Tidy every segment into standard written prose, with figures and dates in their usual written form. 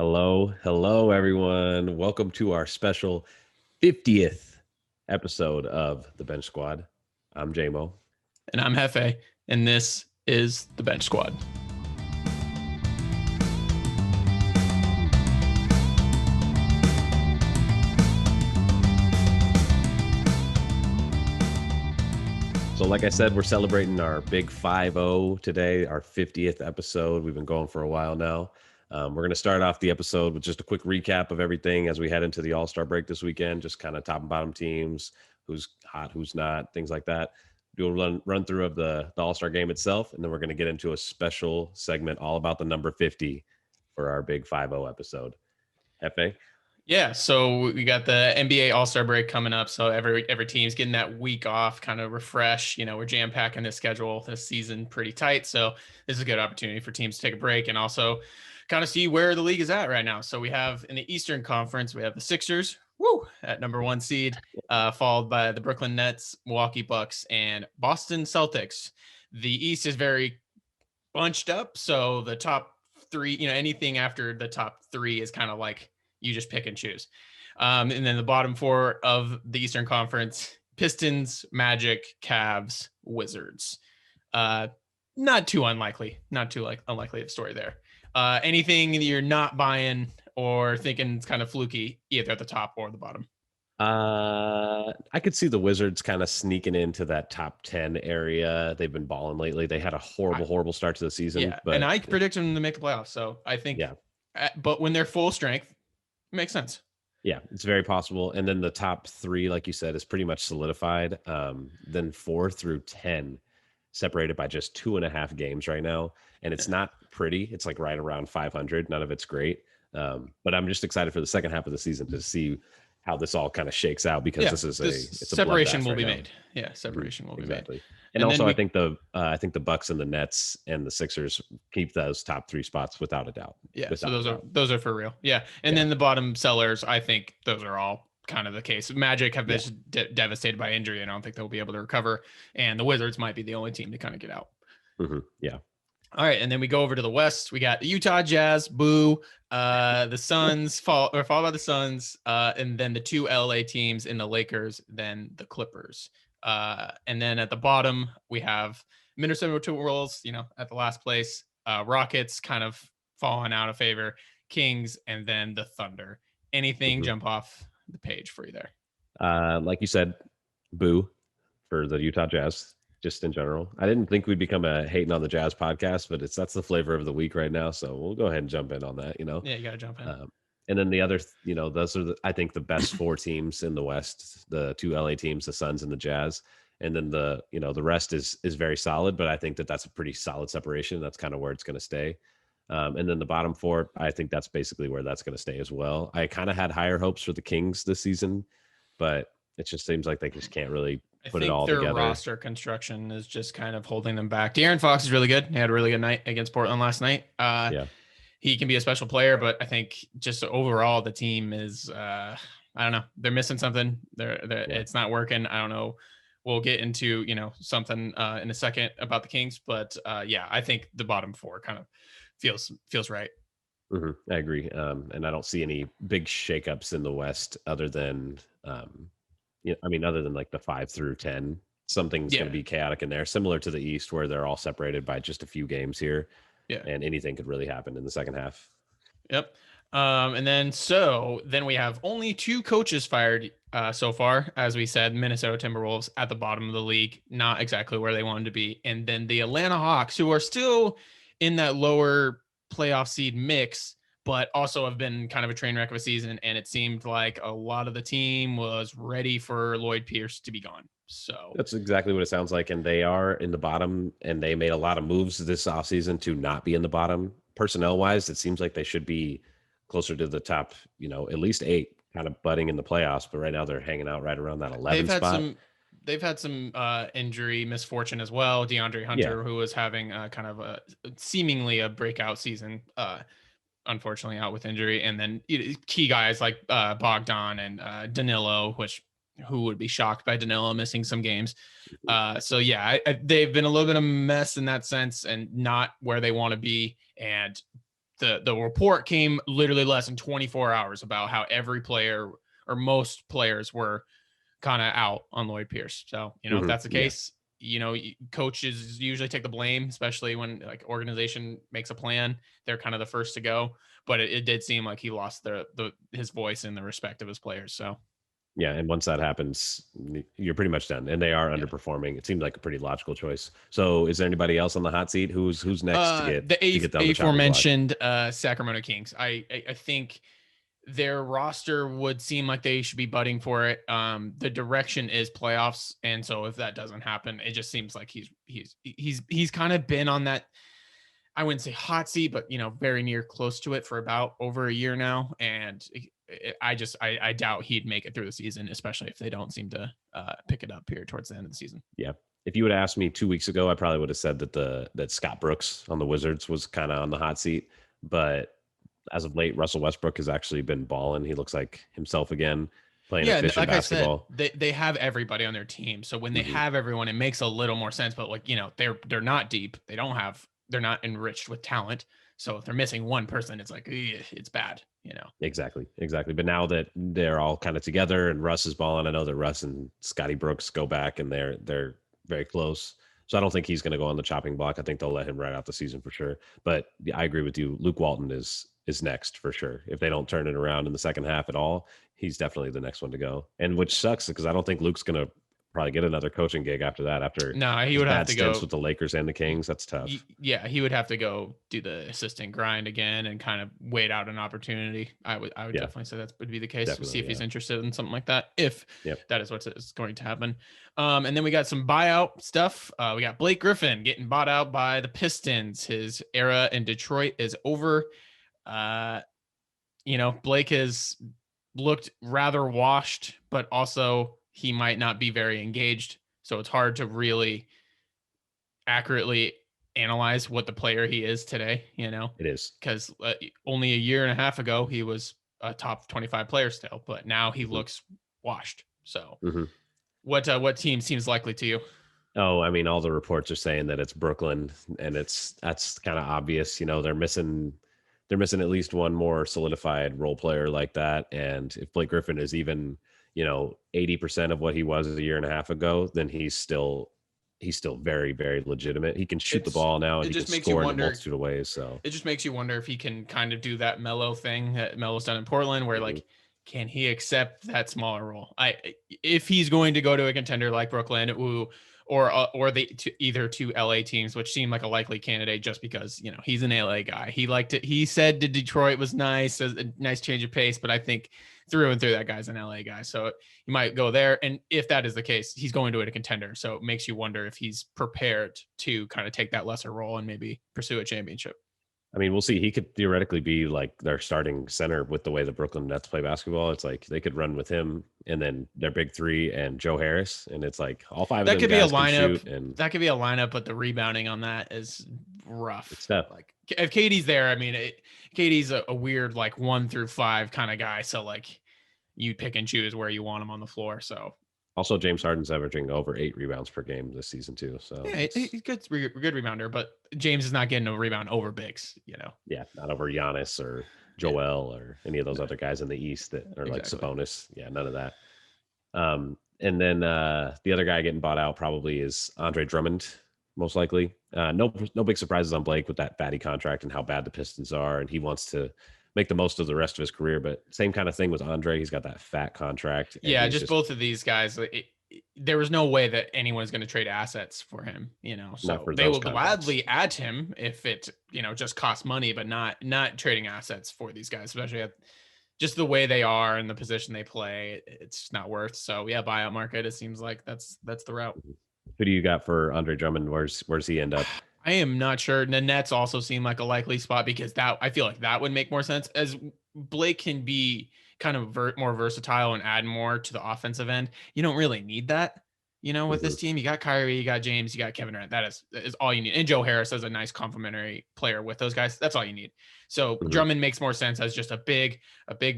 Hello, everyone. Welcome to our special 50th episode of the Bench Squad. I'm JMO. And I'm Hefe, and this is the Bench Squad. So like I said, we're celebrating our big 5-0 today, our 50th episode. We've been going for a while now. We're going to start off the episode with just a quick recap of everything as we head into the All-Star break this weekend, just kind of top and bottom teams, who's hot, who's not, things like that. Do a run through of the All-Star game itself, and then we're going to get into a special segment all about the number 50 for our big 5-0 episode. Hefe? Yeah, so we got the NBA All-Star break coming up, so every team's getting that week off, kind of refresh. You know, we're jam-packing this schedule this season pretty tight, so this is a good opportunity for teams to take a break and also kind of see where the league is at right now. So we have in the Eastern Conference, we have the Sixers, at number 1 seed, followed by the Brooklyn Nets, Milwaukee Bucks, and Boston Celtics. The East is very bunched up, so the top 3, anything after the top 3 is kind of like you just pick and choose. And then the bottom 4 of the Eastern Conference, Pistons, Magic, Cavs, Wizards. Not too unlikely of story there. Anything that you're not buying or thinking it's kind of fluky, either at the top or the bottom? I could see the Wizards kind of sneaking into that top 10 area. They've been balling lately. They had a horrible start to the season. Yeah, but, and I predict them to make the playoffs. So I think, but when they're full strength, it makes sense. Yeah, it's very possible. And then the top 3, like you said, is pretty much solidified. Then 4 through 10 separated by just 2.5 games right now. And it's not pretty. It's like right around 500. None of it's great. But I'm just excited for the second half of the season to see how this all kind of shakes out, because this is it's separation will be made. Yeah, separation will be made. And also, I think the Bucks and the Nets and the Sixers keep those top 3 spots without a doubt. Yeah, so those are for real. Yeah, and then the bottom sellers, I think those are all kind of the case. Magic have been devastated by injury, and I don't think they'll be able to recover. And the Wizards might be the only team to kind of get out. Yeah. All right, and then we go over to the West. We got the Utah Jazz, boo. The Suns followed by the Suns, and then the 2 LA teams in the Lakers, then the Clippers. And then at the bottom, we have Minnesota Timberwolves, at the last place. Rockets kind of falling out of favor. Kings, and then the Thunder. Anything jump off the page for you there? Like you said, boo for the Utah Jazz. Just in general, I didn't think we'd become a hating on the Jazz podcast, but that's the flavor of the week right now. So we'll go ahead and jump in on that. Yeah, you got to jump in. And then the other, those are I think the best 4 teams in the West: the 2 LA teams, the Suns and the Jazz. And then the rest is very solid, but I think that's a pretty solid separation. That's kind of where it's going to stay. And then the bottom 4, I think that's basically where that's going to stay as well. I kind of had higher hopes for the Kings this season, but it just seems like they just can't really put it all together. Their roster construction is just kind of holding them back. De'Aaron Fox is really good. He had a really good night against Portland last night. He can be a special player, but I think just overall the team is, I don't know, they're missing something. It's not working. I don't know. We'll get into, something in a second about the Kings, but I think the bottom 4 kind of feels right. I agree. And I don't see any big shakeups in the West other than, other than like the 5 through 10, something's going to be chaotic in there, similar to the East where they're all separated by just a few games here. Yeah. And anything could really happen in the second half. Yep. And then we have only 2 coaches fired so far. As we said, Minnesota Timberwolves at the bottom of the league, not exactly where they wanted to be. And then the Atlanta Hawks, who are still in that lower playoff seed mix, but also have been kind of a train wreck of a season. And it seemed like a lot of the team was ready for Lloyd Pierce to be gone. So that's exactly what it sounds like. And they are in the bottom, and they made a lot of moves this offseason to not be in the bottom. Personnel wise, it seems like they should be closer to the top, at least 8, kind of butting in the playoffs. But right now they're hanging out right around that 11 spot. They've had some injury misfortune as well. DeAndre Hunter, who was having kind of seemingly a breakout season, unfortunately out with injury. And then key guys like Bogdan and Danilo, who would be shocked by Danilo missing some games. They've been a little bit of a mess in that sense and not where they want to be. And the report came literally less than 24 hours about how every player or most players were kind of out on Lloyd Pierce. So, if that's the case, coaches usually take the blame, especially when like organization makes a plan. They're kind of the first to go, but it did seem like he lost his voice and the respect of his players. So Yeah, and once that happens, you're pretty much done. And they are underperforming. It seemed like a pretty logical choice. So, is there anybody else on the hot seat? Who's next to get down the chopping block? aforementioned Sacramento Kings. I think their roster would seem like they should be butting for it. The direction is playoffs, and so if that doesn't happen, it just seems like he's kind of been on that. I wouldn't say hot seat, but very near close to it for about over a year now, and I doubt he'd make it through the season, especially if they don't seem to pick it up here towards the end of the season. Yeah. If you would have asked me 2 weeks ago, I probably would have said that Scott Brooks on the Wizards was kind of on the hot seat. But as of late, Russell Westbrook has actually been balling. He looks like himself again, playing efficient like basketball. I said, they have everybody on their team. So when they have everyone, it makes a little more sense. But they're not deep. They're not enriched with talent. So if they're missing one person, it's like, it's bad, Exactly. But now that they're all kind of together and Russ is balling, I know that Russ and Scotty Brooks go back and they're very close. So I don't think he's going to go on the chopping block. I think they'll let him ride out the season for sure. But I agree with you. Luke Walton is next for sure. If they don't turn it around in the second half at all, he's definitely the next one to go. And which sucks because I don't think Luke's going to probably get another coaching gig after that. He would have to go with the Lakers and the Kings. That's tough. He would have to go do the assistant grind again and kind of wait out an opportunity. I would definitely say that would be the case. We'll see if he's interested in something like that, if that is what's going to happen. And then we got some buyout stuff. We got Blake Griffin getting bought out by the Pistons. His era in Detroit is over. Blake has looked rather washed, but also he might not be very engaged. So it's hard to really accurately analyze what the player he is today, It is. Because only a year and a half ago, he was a top 25 player still, but now he looks washed. So what team seems likely to you? Oh, I mean, all the reports are saying that it's Brooklyn, and that's kind of obvious. They're missing at least one more solidified role player like that. And if Blake Griffin is even 80% of what he was a year and a half ago, then he's still very, very legitimate. He can shoot the ball now, and he can score in a multitude of ways. So it just makes you wonder if he can kind of do that Melo thing that Melo's done in Portland, where like, can he accept that smaller role? If he's going to go to a contender like Brooklyn, or either two LA teams, which seem like a likely candidate just because, he's an LA guy. He said that Detroit was nice, a nice change of pace, but I think through and through that guy's an LA guy. So he might go there. And if that is the case, he's going to a contender. So it makes you wonder if he's prepared to kind of take that lesser role and maybe pursue a championship. I mean, we'll see. He could theoretically be like their starting center with the way the Brooklyn Nets play basketball. It's like they could run with him and then their big three and Joe Harris. And it's like all five of them guys can shoot. And that could be a lineup, but the rebounding on that is rough. It's tough. Like if Katie's there, I mean, Katie's a weird like 1 through 5 kind of guy. So like you pick and choose where you want him on the floor. So also, James Harden's averaging over 8 rebounds per game this season too. So yeah, he's good rebounder, but James is not getting a rebound over bigs, Yeah, not over Giannis or Joel or any of those other guys in the East that are like Sabonis. Yeah, none of that. And then the other guy getting bought out probably is Andre Drummond, most likely. No big surprises on Blake with that fatty contract and how bad the Pistons are, and he wants to make the most of the rest of his career. But same kind of thing with Andre. He's got that fat contract. Yeah, just both of these guys. There was no way that anyone's going to trade assets for him, So they will gladly add him if it, just costs money, but not trading assets for these guys, especially at just the way they are and the position they play. It's not worth. So yeah, buyout market. It seems like that's the route. Who do you got for Andre Drummond? Where's he end up? I am not sure. The Nets also seem like a likely spot because I feel like that would make more sense, as Blake can be kind of more versatile and add more to the offensive end. You don't really need that, with this team. You got Kyrie, you got James, you got Kevin Durant. That is all you need. And Joe Harris is a nice complementary player with those guys. That's all you need. So Drummond makes more sense as just a big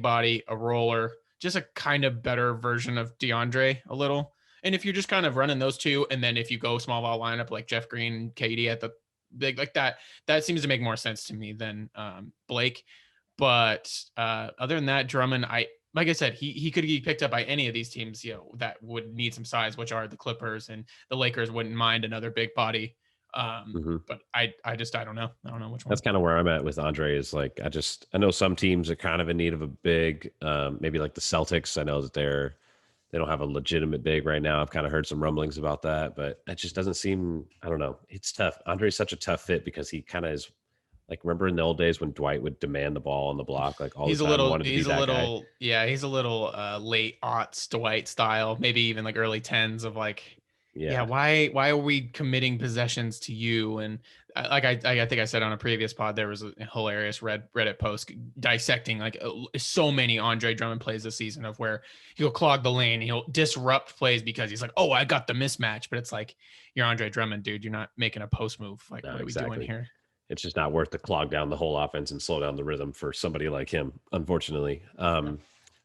body, a roller, just a kind of better version of DeAndre a little. And if you're just kind of running those two, and then if you go small ball lineup like Jeff Green and KD at the big like that. That seems to make more sense to me than Blake. But other than that, Drummond, like I said, he could be picked up by any of these teams, that would need some size, which are the Clippers, and the Lakers wouldn't mind another big body. But I don't know. I don't know which one. That's kind of where I'm at with Andre. Is like I know some teams are kind of in need of a big, maybe like the Celtics. I know that they don't have a legitimate big right now. I've kind of heard some rumblings about that, but it just doesn't seem. I don't know. It's tough. Andre's such a tough fit because he kind of is. Like, remember in the old days when Dwight would demand the ball on the block, like all the time, wanted to be that guy. Yeah, he's a little late aughts Dwight style, maybe even like early tens of like, yeah, why are we committing possessions to you? And I think I said on a previous pod, there was a hilarious Reddit post dissecting like so many Andre Drummond plays this season of where he'll clog the lane, he'll disrupt plays because he's like, oh, I got the mismatch, but it's like, you're Andre Drummond, dude, you're not making a post move. Like, what are we doing here? It's just not worth to clog down the whole offense and slow down the rhythm for somebody like him, unfortunately.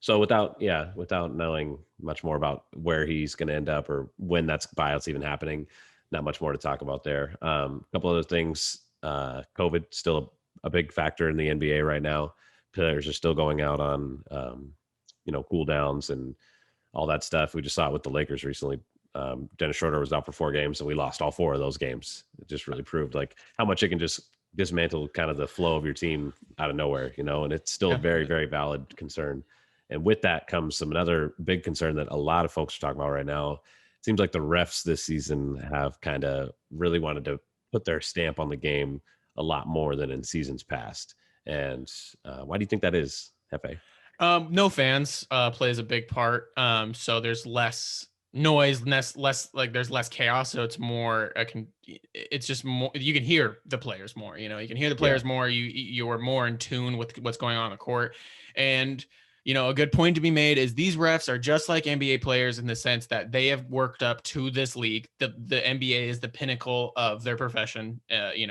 So without knowing much more about where he's going to end up or when that's buyout's even happening, not much more to talk about there. A couple other things. COVID still a big factor in the NBA right now. Players are still going out on, cool downs and all that stuff. We just saw it with the Lakers recently. Dennis Schroeder was out for 4 games and we lost all 4 of those games. It just really proved like how much it can just dismantle kind of the flow of your team out of nowhere, and it's still a very, very valid concern. And with that comes another big concern that a lot of folks are talking about right now. It seems like the refs this season have kind of really wanted to put their stamp on the game a lot more than in seasons past. And why do you think that is, Hefe? No fans plays a big part. So there's less noise, less like there's less chaos. So it's more, it's just more, you can hear the players more, you can hear the players more. You're more in tune with what's going on in the court. And, a good point to be made is these refs are just like NBA players in the sense that they have worked up to this league. The NBA is the pinnacle of their profession.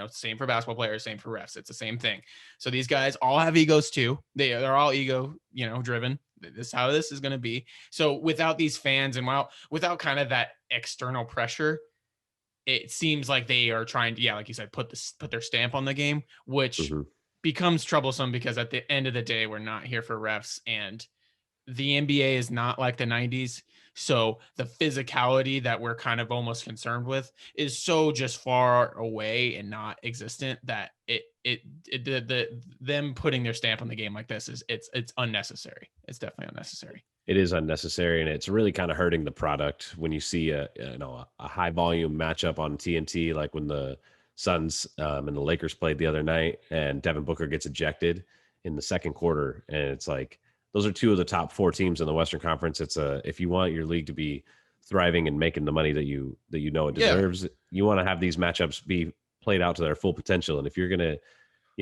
Same for basketball players, same for refs. It's the same thing. So these guys all have egos too. They're all ego, driven. This is how this is going to be. So without these fans and without kind of that external pressure, it seems like they are trying to, like you said, put their stamp on the game, which becomes troublesome because at the end of the day, we're not here for refs, and the NBA is not like the 90s. So the physicality that we're kind of almost concerned with is so just far away and not existent that them putting their stamp on the game like this it's unnecessary. It's definitely unnecessary. It is unnecessary, and it's really kind of hurting the product when you see a high volume matchup on TNT, like when the Suns and the Lakers played the other night, and Devin Booker gets ejected in the second quarter, and it's like those are 2 of the top 4 teams in the Western Conference. If you want your league to be thriving and making the money that it deserves, you want to have these matchups be played out to their full potential. And if you're gonna,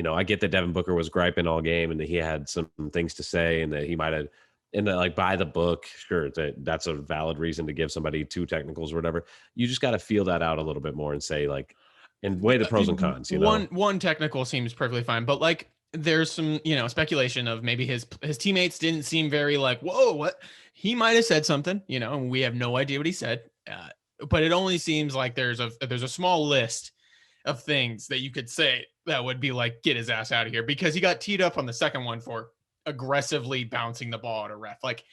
I get that Devin Booker was griping all game and that he had some things to say and that he might have. And that, like, by the book, sure, that's a valid reason to give somebody 2 technicals or whatever. You just got to feel that out a little bit more and say, like, and weigh the pros and cons. One technical seems perfectly fine, but like there's some speculation of maybe his teammates didn't seem very like, whoa, what he might have said something, and we have no idea what he said. But it only seems like there's a small list of things that you could say that would be like, get his ass out of here, because he got teed up on the second one for aggressively bouncing the ball at a ref. Like,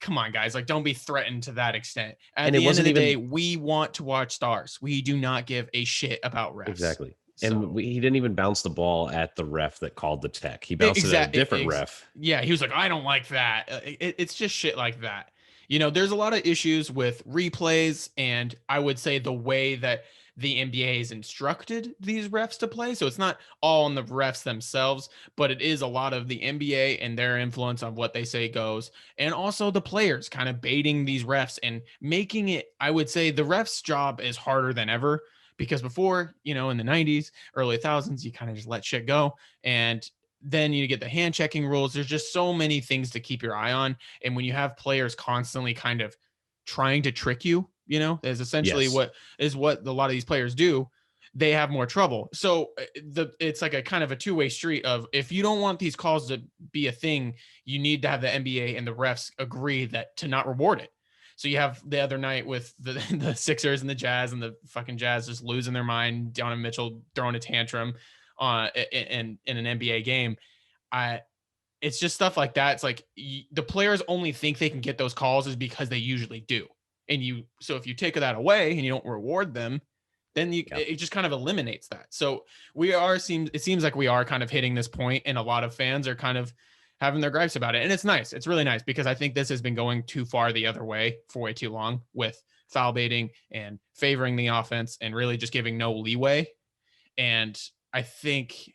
come on, guys, like, don't be threatened to that extent. At the end of the day, we want to watch stars. We do not give a shit about refs. Exactly. And he didn't even bounce the ball at the ref that called the tech. He bounced it at a different ref. Yeah, he was like, I don't like that. It's just shit like that. There's a lot of issues with replays, and I would say the way that the NBA has instructed these refs to play. So it's not all on the refs themselves, but it is a lot of the NBA and their influence on what they say goes. And also the players kind of baiting these refs and making it, I would say the refs' job is harder than ever, because before, in the 90s, early 2000s, you kind of just let shit go. And then you get the hand checking rules. There's just so many things to keep your eye on. And when you have players constantly kind of trying to trick you, is essentially what a lot of these players do, they have more trouble. So it's like a kind of a 2-way street of, if you don't want these calls to be a thing, you need to have the NBA and the refs agree that to not reward it. So you have the other night with the Sixers and the Jazz, and the fucking Jazz just losing their mind. Donovan Mitchell throwing a tantrum in an NBA game. It's just stuff like that. It's like the players only think they can get those calls is because they usually do. So if you take that away and you don't reward them, then it just kind of eliminates that. So it seems like we are kind of hitting this point, and a lot of fans are kind of having their gripes about it. And it's nice. It's really nice, because I think this has been going too far the other way for way too long, with foul baiting and favoring the offense and really just giving no leeway. And I think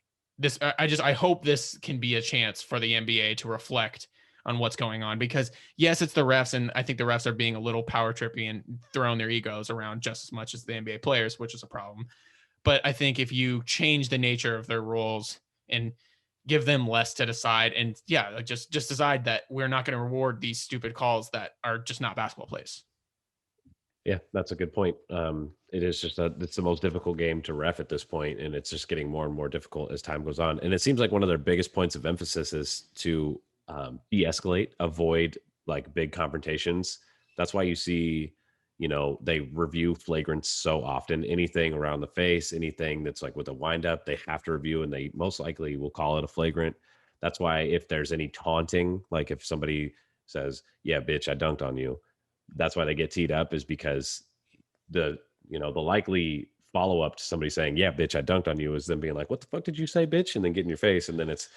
I hope this can be a chance for the NBA to reflect on what's going on, because yes, it's the refs, and I think the refs are being a little power trippy and throwing their egos around just as much as the NBA players, which is a problem. But I think if you change the nature of their rules and give them less to decide, and just decide that we're not going to reward these stupid calls that are just not basketball plays. Yeah, that's a good point. It is just it's the most difficult game to ref at this point, and it's just getting more and more difficult as time goes on. And it seems like one of their biggest points of emphasis is to de-escalate, avoid like big confrontations. That's why you see, they review flagrants so often. Anything around the face, anything that's like with a windup, they have to review, and they most likely will call it a flagrant. That's why if there's any taunting, like if somebody says, "Yeah, bitch, I dunked on you," that's why they get teed up, is because the likely follow up to somebody saying, "Yeah, bitch, I dunked on you," is them being like, "What the fuck did you say, bitch?" And then get in your face. And then it's,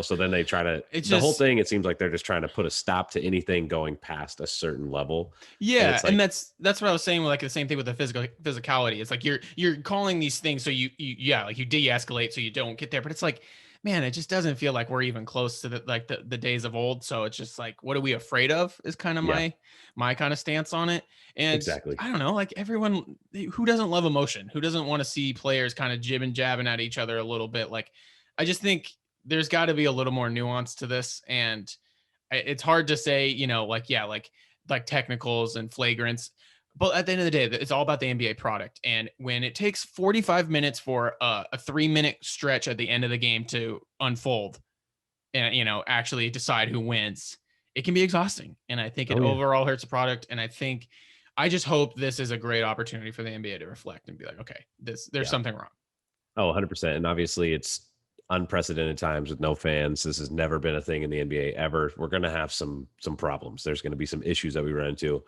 so then they try to, whole thing, it seems like they're just trying to put a stop to anything going past a certain level. Yeah. And that's what I was saying, like the same thing with the physicality. It's like you're calling these things so you de-escalate so you don't get there. But it's like, man, it just doesn't feel like we're even close to the days of old. So it's just like, what are we afraid of is kind of my kind of stance on it. And exactly. I don't know, like everyone who doesn't love emotion, who doesn't want to see players kind of jabbing at each other a little bit. Like, I just think there's got to be a little more nuance to this. And it's hard to say, like technicals and flagrants. But at the end of the day, it's all about the NBA product. And when it takes 45 minutes for a 3-minute stretch at the end of the game to unfold and, actually decide who wins, it can be exhausting. And I think it overall hurts the product. And I just hope this is a great opportunity for the NBA to reflect and be like, okay, there's something wrong. Oh, 100%. And obviously it's unprecedented times with no fans. This has never been a thing in the NBA ever. We're going to have some problems. There's going to be some issues that we run into.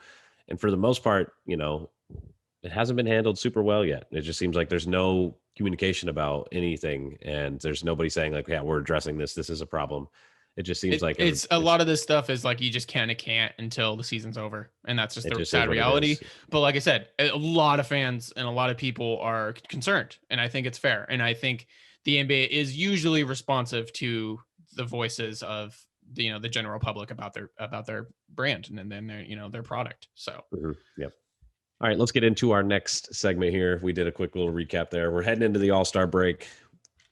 And for the most part, it hasn't been handled super well yet. It just seems like there's no communication about anything. And there's nobody saying like, yeah, we're addressing this. This is a problem. It just seems like it's a lot of this stuff is like, you just can't until the season's over. And that's just the sad reality. But like I said, a lot of fans and a lot of people are concerned. And I think it's fair. And I think the NBA is usually responsive to the voices of the general public about their brand and then their product. So Yep. All right, let's get into our next segment here. We did a quick little recap there. We're heading into the All-Star break.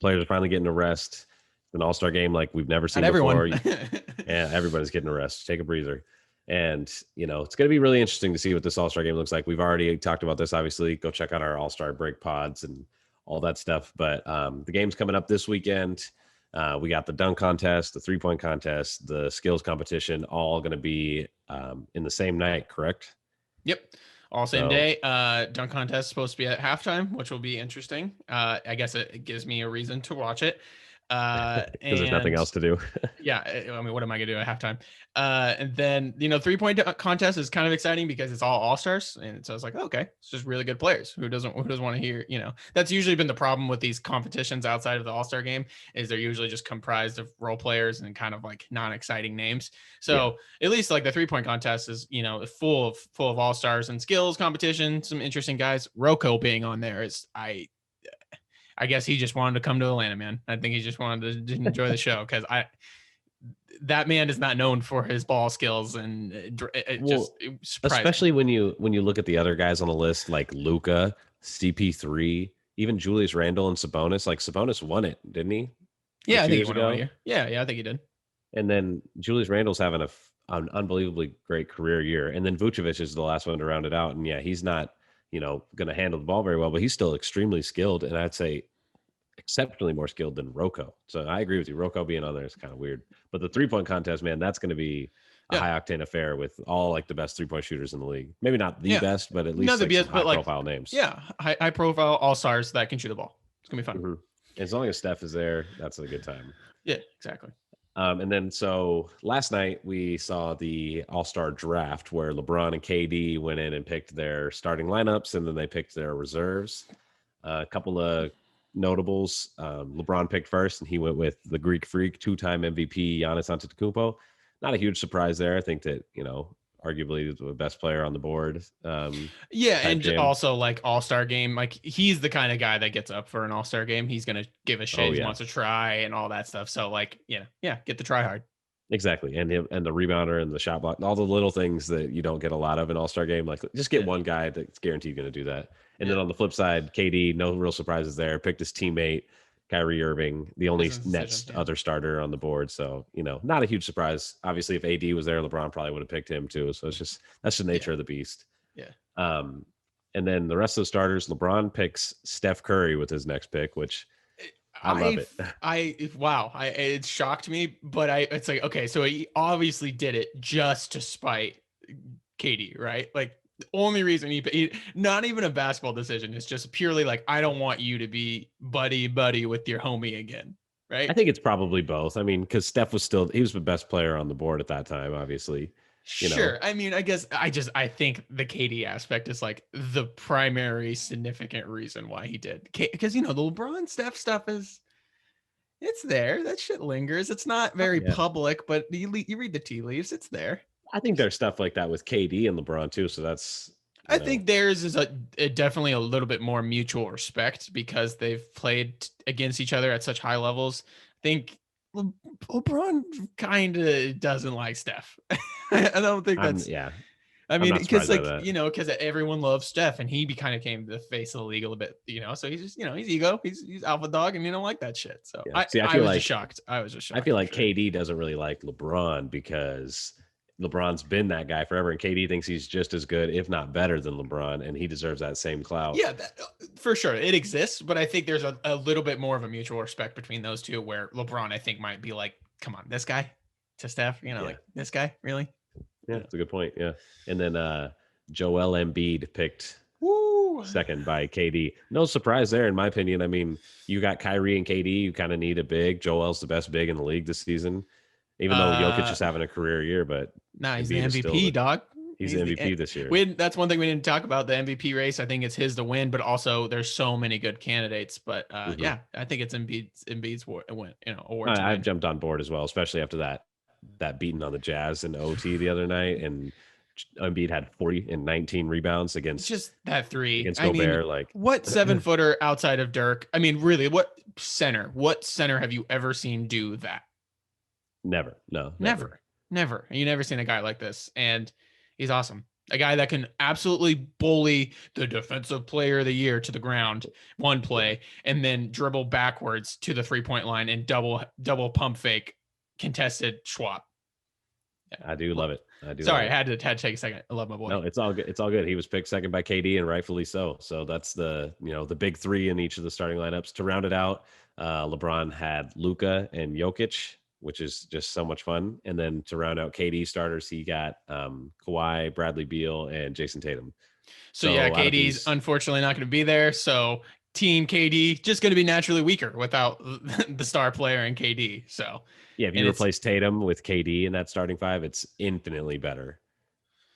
Players are finally getting a rest. It's an All-Star game like we've never seen before. Yeah, everybody's getting a rest. Take a breather. And, it's going to be really interesting to see what this All-Star game looks like. We've already talked about this, obviously. Go check out our All-Star break pods and all that stuff. But the game's coming up this weekend. We got the dunk contest, the 3-point contest, the skills competition, all going to be in the same night, correct? Yep. All same day. Dunk contest is supposed to be at halftime, which will be interesting. I guess it gives me a reason to watch it. Because there's nothing else to do. Yeah. I mean, what am I going to do at halftime? And then, 3-point contest is kind of exciting because it's all All-Stars. And so it's like, okay, it's just really good players. Who doesn't want to hear, that's usually been the problem with these competitions outside of the All-Star game, is they're usually just comprised of role players and kind of like non-exciting names. So at least like the 3-point contest is, full of All-Stars and skills competition, some interesting guys. Rocco being on there is, I guess he just wanted to come to Atlanta, man. I think he just wanted to enjoy the show, because that man is not known for his ball skills, and especially when you look at the other guys on the list, like Luka, CP3, even Julius Randle and Sabonis. Like Sabonis won it, didn't he? Yeah, I think he won it 1 year. Yeah, I think he did. And then Julius Randle's having an unbelievably great career year, and then Vucevic is the last one to round it out. And yeah, he's not going to handle the ball very well, but he's still extremely skilled. And I'd say exceptionally more skilled than Rocco. So I agree with you. Rocco being on there is kind of weird. But the 3-point contest, man, that's going to be a Yeah. high octane affair with all like the best 3-point shooters in the league. Maybe not the Yeah. best, but at Not least the like some BS, high but like, profile names. yeah, high profile all stars that can shoot the ball. It's gonna be fun. Mm-hmm. As long as Steph is there, that's a good time. Yeah, exactly. And then so last night we saw the All-Star draft where LeBron and KD went in and picked their starting lineups, and then they picked their reserves. A couple of notables. LeBron picked first, and he went with the Greek Freak, 2-time MVP Giannis Antetokounmpo. Not a huge surprise there. I think that arguably the best player on the board. Yeah, and jam. also like All-Star game, like he's the kind of guy that gets up for an All-Star game. He's gonna give a shit. He wants to try and all that stuff. So like, yeah, get the try hard. Exactly, and the rebounder and the shot block, all the little things that you don't get a lot of in All-Star game. Like just get one guy that's guaranteed going to do that. And then on the flip side, KD, no real surprises there. Picked his teammate Kyrie Irving, the only next other starter on the board. So not a huge surprise. Obviously, if AD was there, LeBron probably would have picked him too. So that's the nature of the beast. Yeah. And then the rest of the starters, LeBron picks Steph Curry with his next pick, which I love it. Wow. It shocked me, but it's like, okay, so he obviously did it just to spite KD, right? Like the only reason he not even a basketball decision. It's just purely like, I don't want you to be buddy with your homie again. Right. I think it's probably both. I mean, because Steph he was the best player on the board at that time, obviously. Sure. I mean, I guess I think the KD aspect is like the primary significant reason why he did. Because, the LeBron Steph stuff it's there. That shit lingers. It's not very public, but you read the tea leaves. It's there. I think there's stuff like that with KD and LeBron too. So that's, I think theirs is definitely a little bit more mutual respect because they've played against each other at such high levels. I think LeBron kind of doesn't like Steph. I don't think that's I mean, because because everyone loves Steph, and he kind of became the face of the league a little bit, So he's just, he's ego, he's alpha dog, and you don't like that shit. So I was just shocked. I feel like KD doesn't really like LeBron because LeBron's been that guy forever, and KD thinks he's just as good, if not better, than LeBron, and he deserves that same clout. Yeah, for sure, it exists, but I think there's a little bit more of a mutual respect between those two, where LeBron, I think, might be like, "Come on, this guy," to Steph, like this guy, really. Yeah, that's a good point. Yeah, and then Joel Embiid picked second by KD. No surprise there, in my opinion. I mean, you got Kyrie and KD. You kind of need a big. Joel's the best big in the league this season. Even though Jokic is having a career year, but he's the MVP, dog. He's the MVP this year. That's one thing we didn't talk about, the MVP race. I think it's his to win, but also there's so many good candidates. But I think it's Embiid's award. I've jumped on board as well, especially after that beating on the Jazz in OT the other night, and Embiid had 40 and 19 rebounds against just that three against Gobert. Like what 7-footer outside of Dirk? I mean, really, what center have you ever seen do that? Never. No, never. You never seen a guy like this, and he's awesome. A guy that can absolutely bully the defensive player of the year to the ground one play, and then dribble backwards to the 3-point line and double pump fake contested swap. I do love it. Sorry, I had to take a second. I love my boy. No, it's all good. It's all good. He was picked second by KD, and rightfully so. So that's the big three in each of the starting lineups. To round it out, LeBron had Luka and Jokic, which is just so much fun. And then to round out KD starters, he got Kawhi, Bradley Beal, and Jason Tatum. So KD's unfortunately not going to be there. So team KD just going to be naturally weaker without the star player in KD. So if you replace Tatum with KD in that starting five, it's infinitely better.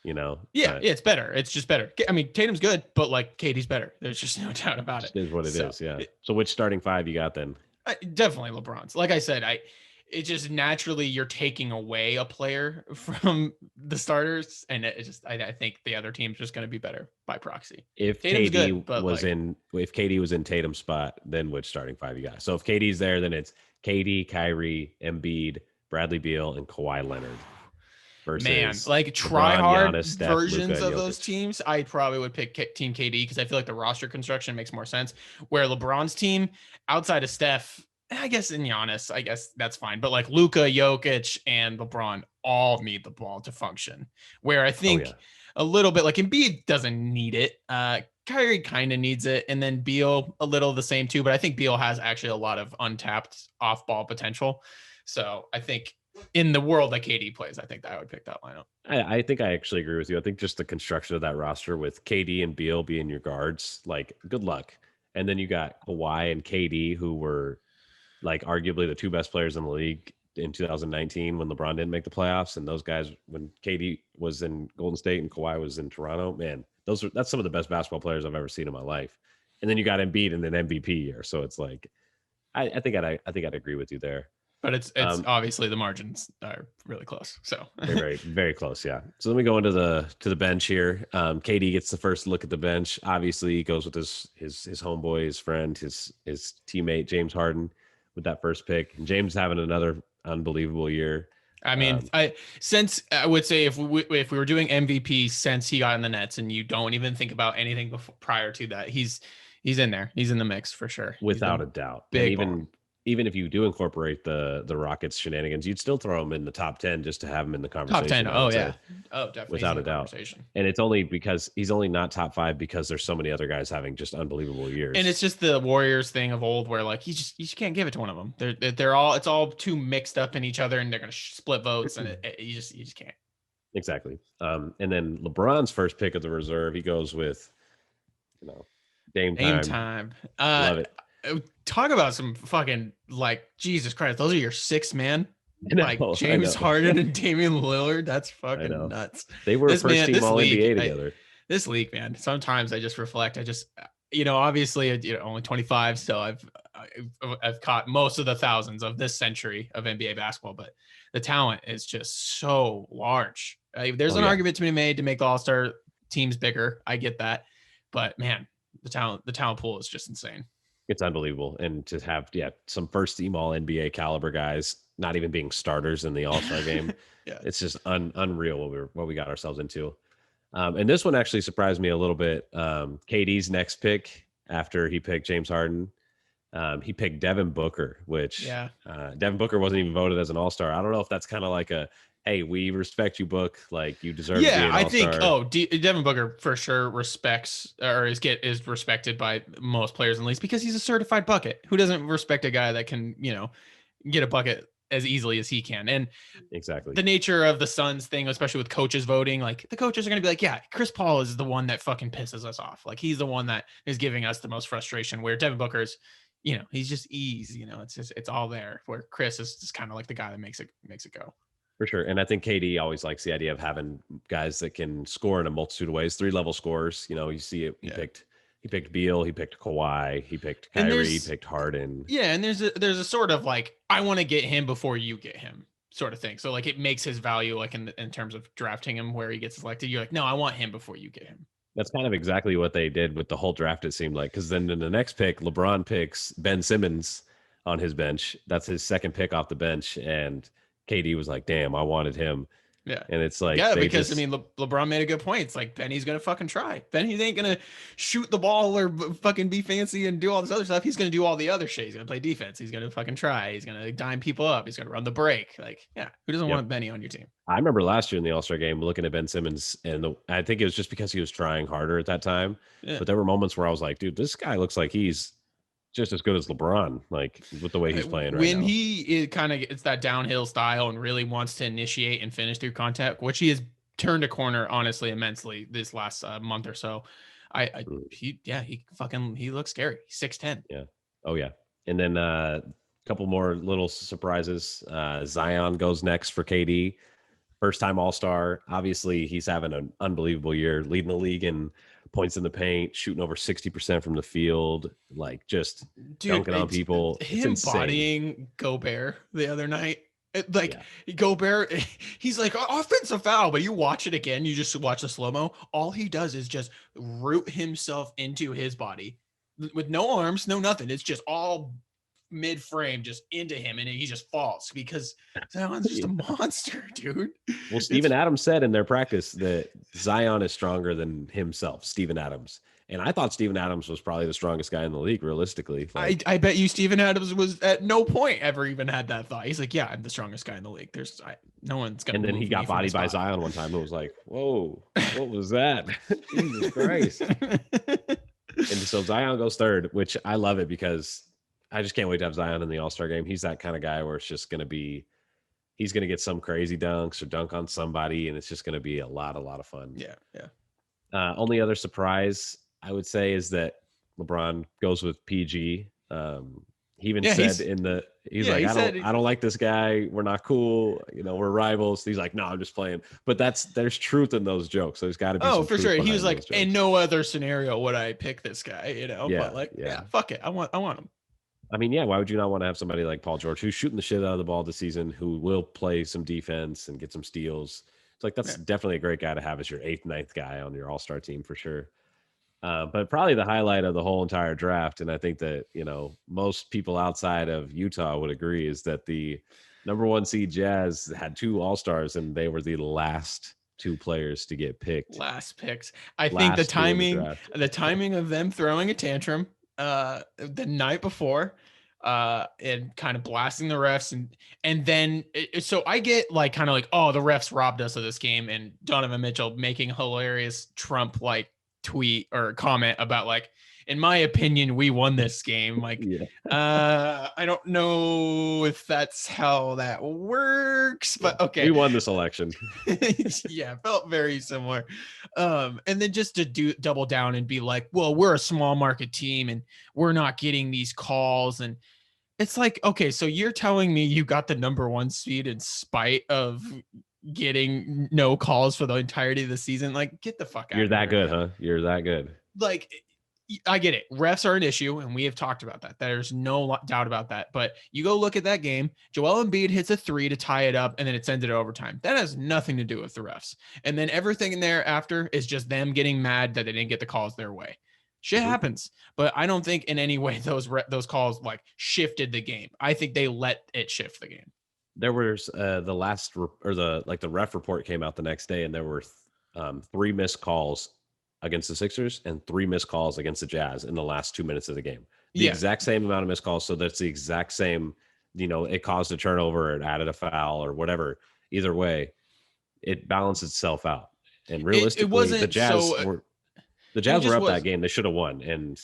It's better. It's just better. I mean, Tatum's good, but like KD's better. There's just no doubt about it. It is what it is. Yeah. So which starting five you got then? Definitely LeBron's. Like I said, it just naturally you're taking away a player from the starters, and I think the other team's just going to be better by proxy. If KD was in Tatum's spot, then which starting five you got? So if KD's there, then it's KD, Kyrie, Embiid, Bradley Beal, and Kawhi Leonard. Versus try hard versions of those teams, I probably would pick Team KD because I feel like the roster construction makes more sense. Where LeBron's team, outside of Steph, I guess, and Giannis, I guess that's fine. But like Luka, Jokic, and LeBron all need the ball to function. Where I think a little bit like Embiid doesn't need it. Kyrie kind of needs it, and then Beal a little the same too. But I think Beal has actually a lot of untapped off-ball potential. So I think in the world that KD plays, I think that I would pick that lineup. I think I actually agree with you. I think just the construction of that roster with KD and Beal being your guards, like good luck. And then you got Kawhi and KD, who were like arguably the two best players in the league in 2019 when LeBron didn't make the playoffs. And those guys, when KD was in Golden State and Kawhi was in Toronto, man, that's some of the best basketball players I've ever seen in my life. And then you got Embiid in an MVP year, so it's like I think I'd agree with you there. But it's obviously the margins are really close. So very, very close. Yeah. So let me go into the bench here. KD gets the first look at the bench. Obviously, he goes with his homeboy, his friend, his teammate James Harden with that first pick. And James having another unbelievable year. I mean, I would say if we were doing MVP since he got in the Nets, and you don't even think about anything before prior to that, he's in there. He's in the mix for sure, without a doubt. Big even if you do incorporate the Rockets shenanigans, you'd still throw him in the top 10 just to have him in the conversation. Top 10. Oh yeah. Oh, definitely. Without a doubt. And it's only because he's only not top 5 because there's so many other guys having just unbelievable years. And it's just the Warriors thing of old where like you just can't give it to one of them. It's all too mixed up in each other, and they're going to split votes, and you just can't. Exactly. And then LeBron's first pick of the reserve, he goes with, Dame time. Love it. Talk about some fucking, like, Jesus Christ, those are your 6 man, like James Harden and Damian Lillard. That's fucking nuts. They were first team all NBA together. This league, man, sometimes I just reflect. I just, obviously, only 25, so I've caught most of the thousands of this century of NBA basketball, but the talent is just so large. There's an argument to be made to make the All-Star teams bigger. I get that, but man, the talent pool is just insane. It's unbelievable. And to have, some first team all NBA caliber guys not even being starters in the All-Star game. It's just unreal what we got ourselves into. And this one actually surprised me a little bit. KD's next pick after he picked James Harden, he picked Devin Booker, which Devin Booker wasn't even voted as an All-Star. I don't know if that's kind of like hey, we respect you, Book. Like, you deserve to be an All-Star. Devin Booker for sure respects or is respected by most players in the league because he's a certified bucket. Who doesn't respect a guy that can, get a bucket as easily as he can? And exactly the nature of the Suns thing, especially with coaches voting, like the coaches are going to be like, yeah, Chris Paul is the one that fucking pisses us off. Like, he's the one that is giving us the most frustration, where Devin Booker's, he's just ease, it's all there, where Chris is just kind of like the guy that makes it go. For sure. And I think KD always likes the idea of having guys that can score in a multitude of ways, 3-level scores. You see it. He picked Beal, he picked Kawhi, he picked Kyrie, he picked Harden. Yeah. And there's a sort of like, I want to get him before you get him sort of thing. So like, it makes his value, like in terms of drafting him where he gets selected. You're like, no, I want him before you get him. That's kind of exactly what they did with the whole draft, it seemed like. Because then in the next pick, LeBron picks Ben Simmons on his bench. That's his second pick off the bench. And KD was like, damn, I wanted him. Yeah. And it's like, because LeBron made a good point. It's like, Benny's going to fucking try. Benny ain't going to shoot the ball or fucking be fancy and do all this other stuff. He's going to do all the other shit. He's going to play defense. He's going to fucking try. He's going to dime people up. He's going to run the break. Like, who doesn't want Benny on your team? I remember last year in the All-Star game looking at Ben Simmons, and I think it was just because he was trying harder at that time. Yeah. But there were moments where I was like, dude, this guy looks like he's just as good as LeBron, like with the way he's playing right now. When he it's that downhill style and really wants to initiate and finish through contact, which he has turned a corner, honestly, immensely this last month or so. He looks scary. He's 6'10". Yeah. Oh yeah. And then a couple more little surprises. Zion goes next for KD. First time All-Star. Obviously, he's having an unbelievable year, leading the league in points in the paint, shooting over 60% from the field, like just dunking on people. Him bodying Gobert the other night. Gobert, he's like, offensive foul, but you watch it again, you just watch the slow-mo. All he does is just root himself into his body with no arms, no nothing. It's just all mid-frame, just into him, and he just falls because Zion's just a monster, dude. Well, Steven Adams said in their practice that Zion is stronger than himself, Steven Adams. And I thought Steven Adams was probably the strongest guy in the league, realistically. Like, I bet you Steven Adams was at no point ever even had that thought. He's like, yeah, I'm the strongest guy in the league. No one's gonna. and then move he got me from bodied by spot. Zion one time. It was like, whoa, what was that? Jesus Christ. And so Zion goes third, which I love it because I just can't wait to have Zion in the All-Star game. He's that kind of guy where it's just going to be, he's going to get some crazy dunks or dunk on somebody, and it's just going to be a lot of fun. Yeah, yeah. Only other surprise I would say is that LeBron goes with PG. He even said he's like, I don't like this guy. We're not cool. You know, we're rivals. He's like, no, I'm just playing. But there's truth in those jokes. So there's got to be. Oh, for sure. He was like, in no other scenario would I pick this guy. You know, but like, yeah, fuck it. I want him. I mean, yeah. Why would you not want to have somebody like Paul George who's shooting the shit out of the ball this season, who will play some defense and get some steals? It's like that's definitely a great guy to have as your 8th, 9th guy on your All-Star team for sure. But probably the highlight of the whole entire draft, and I think that, you know, most people outside of Utah would agree, is that the number 1 seed Jazz had 2 All-Stars, and they were the last 2 players to get picked. Last picks. I think the timing of them throwing a tantrum the night before and kind of blasting the refs and then so I get like kind of like, oh, the refs robbed us of this game, and Donovan Mitchell making hilarious Trump like tweet or comment about like, in my opinion, we won this game. Like, I don't know if that's how that works, but okay. We won this election. Yeah, felt very similar. And then just to double down and be like, well, we're a small market team and we're not getting these calls. And it's like, okay, so you're telling me you got the number 1 seed in spite of getting no calls for the entirety of the season? Like, get the fuck out. You're that good, huh? You're that good. Like, I get it. Refs are an issue, and we have talked about that. There's no doubt about that. But you go look at that game. Joel Embiid hits a 3 to tie it up, and then it sends it to overtime. That has nothing to do with the refs. And then everything in there after is just them getting mad that they didn't get the calls their way. Shit happens. But I don't think in any way those calls like shifted the game. I think they let it shift the game. There was the ref report came out the next day, and there were 3 missed calls against the Sixers and 3 missed calls against the Jazz in the last 2 minutes of the game. The exact same amount of missed calls. So that's the exact same, you know, it caused a turnover, it added a foul or whatever. Either way, it balanced itself out. And realistically, it wasn't the Jazz were up that game. They should have won. And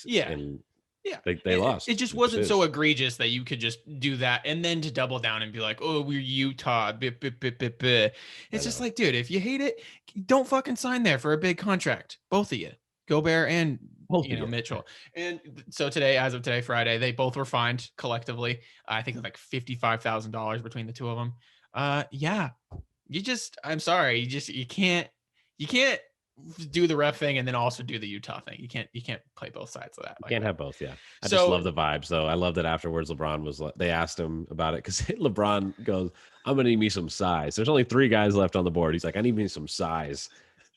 they lost. It just wasn't so egregious that you could just do that and then to double down and be like, oh, we're Utah. It's just like, dude, if you hate it, don't fucking sign there for a big contract. Both of you, Gobert and Mitchell. And so today, as of today, Friday, they both were fined collectively. I think like $55,000 between the two of them. I'm sorry. You can't do the ref thing and then also do the Utah thing. You can't play both sides of that. You can't have both. Yeah. I just love the vibes though. I love that afterwards they asked him about it because LeBron goes, I'm going to need me some size. There's only 3 guys left on the board. He's like, I need me some size.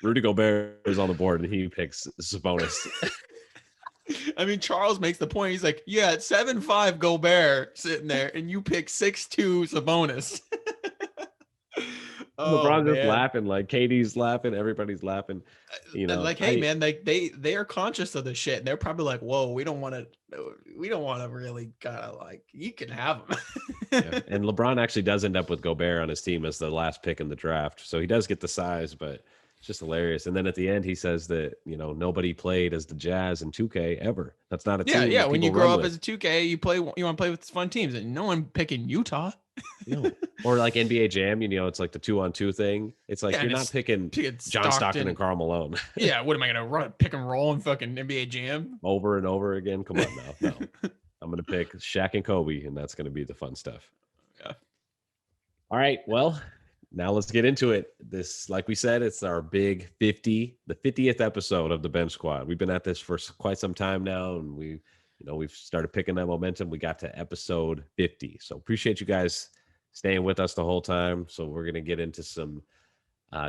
Rudy Gobert is on the board and he picks Sabonis. I mean, Charles makes the point. He's like, yeah, 7'5" Gobert sitting there and you pick 6'2" Sabonis. LeBron's just laughing, like Katie's laughing, everybody's laughing. You know, like, hey man, like they are conscious of the shit. And they're probably like, whoa, we don't want to really gotta like, you can have them. And LeBron actually does end up with Gobert on his team as the last pick in the draft, so he does get the size, but it's just hilarious. And then at the end, he says that, you know, nobody played as the Jazz in 2K ever. That's not a team. Yeah. When you grow up as a 2K, you want to play with fun teams, and no one picking Utah. No. Or like NBA Jam, you know, it's like the 2-on-2 thing. It's like you're not picking John Stockton and Karl Malone. Yeah, what am I gonna run pick and roll in fucking NBA Jam over and over again? Come on now. No. I'm gonna pick Shaq and Kobe, and that's gonna be the fun stuff. Yeah. All right. Well, now let's get into it. This, like we said, it's our big the 50th episode of the Bench Squad. We've been at this for quite some time now, and we've started picking that momentum. We got to episode 50. So appreciate you guys staying with us the whole time. So we're going to get into some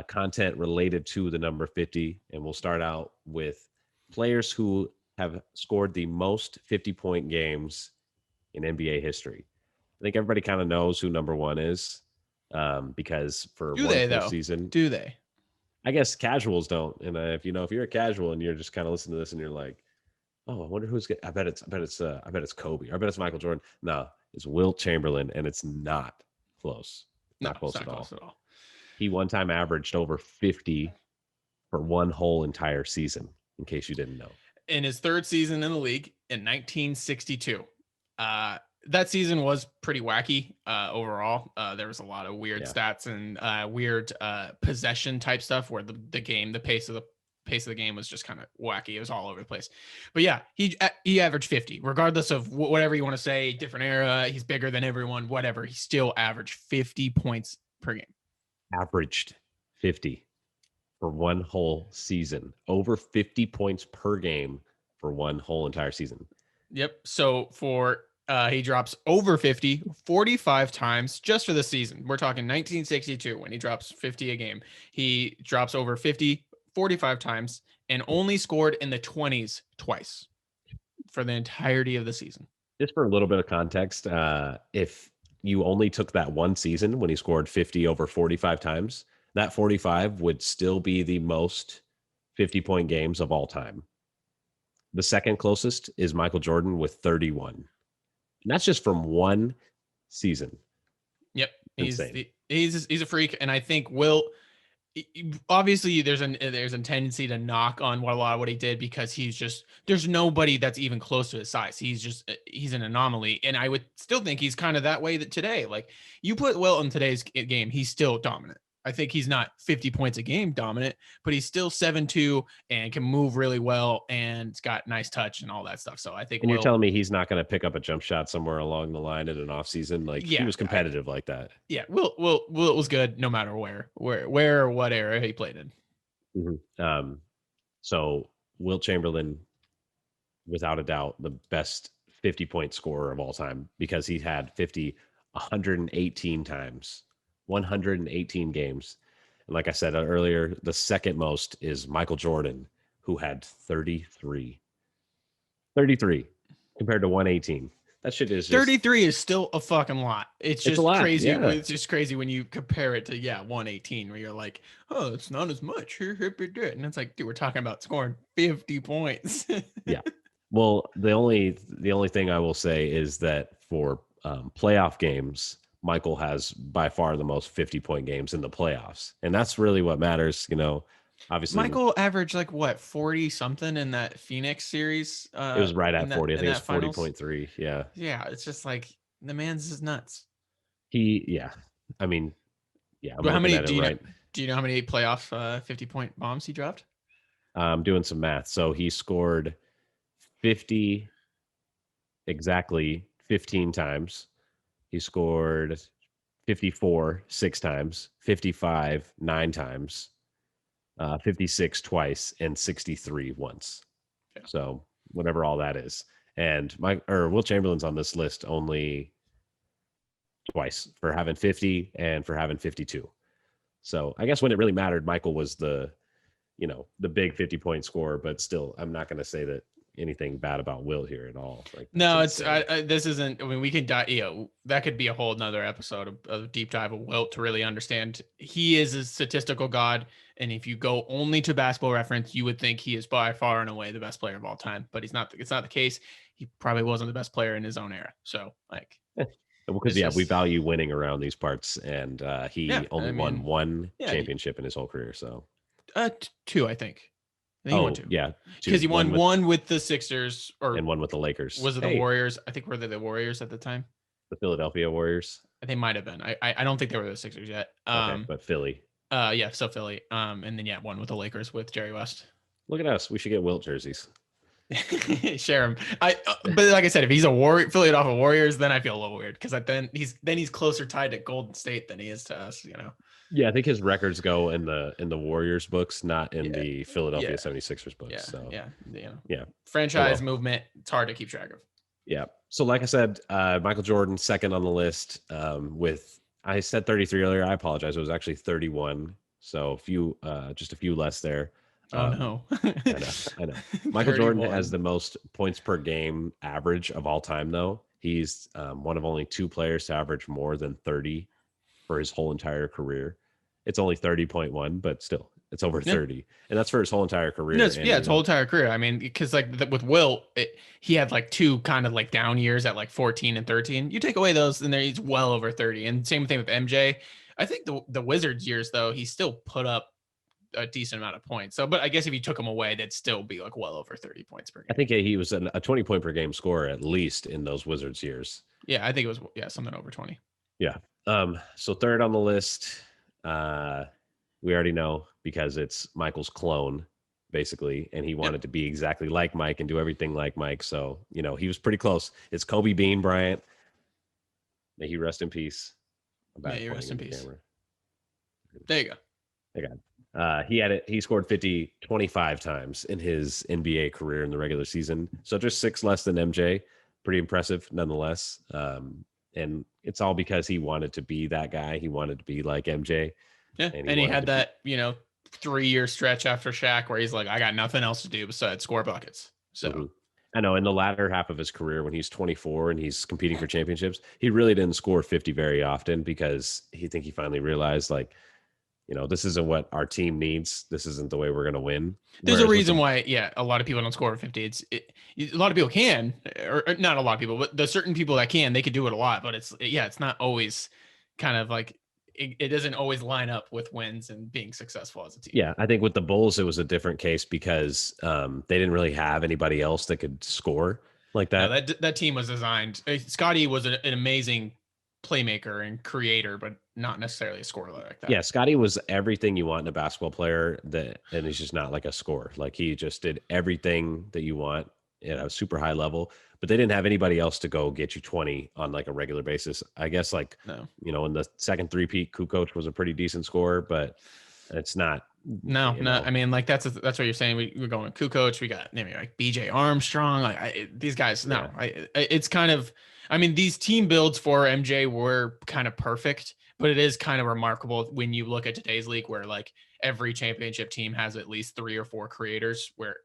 content related to the number 50. And we'll start out with players who have scored the most 50-point games in NBA history. I think everybody kind of knows who number 1 is because for season. Do they? I guess casuals don't. And if you're a casual and you're just kind of listening to this and you're like, oh, I wonder who's I bet it's Kobe. Or I bet it's Michael Jordan. No, it's Wilt Chamberlain, and it's not close. No, Not it's close not at all. close at all. He one time averaged over 50 for one whole entire season, in case you didn't know. In his third season in the league in 1962. That season was pretty wacky overall. There was a lot of weird stats and weird possession type stuff where the pace of the game was just kind of wacky. It was all over the place. But yeah, he averaged 50, regardless of whatever you want to say, different era. He's bigger than everyone, whatever. He still averaged 50 points per game. Averaged 50 for one whole season, over 50 points per game for one whole entire season. Yep. So he drops over 50 45 times just for the season. We're talking 1962 when he drops 50 a game. He drops over 50 45 times and only scored in the 20s twice for the entirety of the season. Just for a little bit of context, if you only took that one season when he scored 50 over 45 times, that 45 would still be the most 50-point games of all time. The second closest is Michael Jordan with 31. And that's just from one season. Yep. He's a freak. And I think obviously there's a tendency to knock on a lot of what he did because there's nobody that's even close to his size. He's an anomaly. And I would still think he's kind of that way today. Like you put Wilt in today's game, he's still dominant. I think he's not 50 points a game dominant, but he's still 7'2" and can move really well and it's got nice touch and all that stuff. So I think. And you're telling me he's not going to pick up a jump shot somewhere along the line in an off season? Like he was competitive like that. Yeah, Wilt was good no matter where or what era he played in. Mm-hmm. So Wilt Chamberlain, without a doubt, the best 50-point scorer of all time because he had 50 118 times. 118 games. And like I said earlier, the second most is Michael Jordan, who had 33 compared to 118. That shit is 33 is still a fucking lot. It's just crazy. Yeah. It's just crazy when you compare it to 118, where you're like, oh, it's not as much. And it's like, dude, we're talking about scoring 50 points. Yeah. Well, the only thing I will say is that for playoff games, Michael has by far the most 50-point games in the playoffs. And that's really what matters, obviously. Michael averaged 40 something in that Phoenix series. It was right at 40. I think it was 40.3. Yeah. Yeah. It's just like the man's is nuts. I mean, yeah. How many do you know how many playoff 50-point bombs he dropped? I'm doing some math. So he scored 50 exactly 15 times. He scored 54 6 times, 55 9 times, 56 twice, and 63 once. Yeah. So whatever all that is. And Wilt Chamberlain's on this list only twice for having 50 and for having 52. So I guess when it really mattered, Michael was the big 50-point scorer, but still, I'm not going to say that anything bad about Will here at all. No, this isn't. I mean, we can that could be a whole nother episode of deep dive of Wilt to really understand. He is a statistical god, and if you go only to Basketball Reference, you would think he is by far and away the best player of all time. But he's not. It's not the case. He probably wasn't the best player in his own era. So because we value winning around these parts, and he only won one championship in his whole career. So 2, I think. He won 2. Yeah, because he won one with the Sixers and one with the Lakers. Was it the Warriors? I think were they the Warriors at the time? The Philadelphia Warriors. They might have been. I don't think they were the Sixers yet. But Philly. So Philly. And then one with the Lakers with Jerry West. Look at us. We should get Wilt jerseys. Share him. But like I said, if he's a Philadelphia Warriors, then I feel a little weird because then he's closer tied to Golden State than he is to us. Yeah, I think his records go in the Warriors books, not in the Philadelphia 76ers books. Franchise movement, it's hard to keep track of. Yeah. So like I said, Michael Jordan second on the list with I said 33 earlier. I apologize. It was actually 31. So just a few less there. Oh no. I know. Michael Jordan has the most points per game average of all time though. He's one of only 2 players to average more than 30 for his whole entire career. It's only 30.1, but still, It's over Yeah. 30, and that's for his whole entire No, career. it's, And yeah, it's whole entire career. I mean, because like with Will, he had like two kind of like down years at like 14 and 13. You take away those, and there he's well over 30. And same thing with MJ. I think the Wizards years though, he still put up a decent amount of points. So, but I guess if you took him away, that'd still be like well over 30 points per I game. think he was a 20 point per game scorer at least in those Wizards years. Yeah, I think it was something over 20. Yeah. So third on the list, we already know because it's Michael's clone, basically, and he wanted to be exactly like Mike and do everything like Mike. So, he was pretty close. It's Kobe Bean Bryant. May he rest in peace. May he rest in peace. Camera. There you go. There you go. He scored 50 25 times in his NBA career in the regular season. So just 6 less than MJ. Pretty impressive nonetheless. And it's all because he wanted to be that guy. He wanted to be like MJ. Yeah. And he had that, 3-year stretch after Shaq where he's like, I got nothing else to do besides score buckets. So I know in the latter half of his career, when he's 24 and he's competing for championships, he really didn't score 50 very often because he finally realized this isn't what our team needs. This isn't the way we're going to win. There's a reason why, a lot of people don't score over 50. A lot of people can, or not a lot of people, but the certain people that can, they could do it a lot, but it's not always kind of like, it doesn't always line up with wins and being successful as a team. Yeah, I think with the Bulls, it was a different case because they didn't really have anybody else that could score like that. No, that team was designed. Scotty was an amazing playmaker and creator, but not necessarily a scorer like that. Yeah, Scotty was everything you want in a basketball player, and he's just not like a scorer. Like he just did everything that you want at a super high level, but they didn't have anybody else to go get you 20 on like a regular basis. I guess in the second three-peat, Kukoc was a pretty decent scorer, but it's not. No. I mean, like that's what you're saying. We're going with Kukoc. We got maybe like BJ Armstrong. Like these guys. No, it's kind of. I mean, these team builds for MJ were kind of perfect, but it is kind of remarkable when you look at today's league where like every championship team has at least 3 or 4 creators where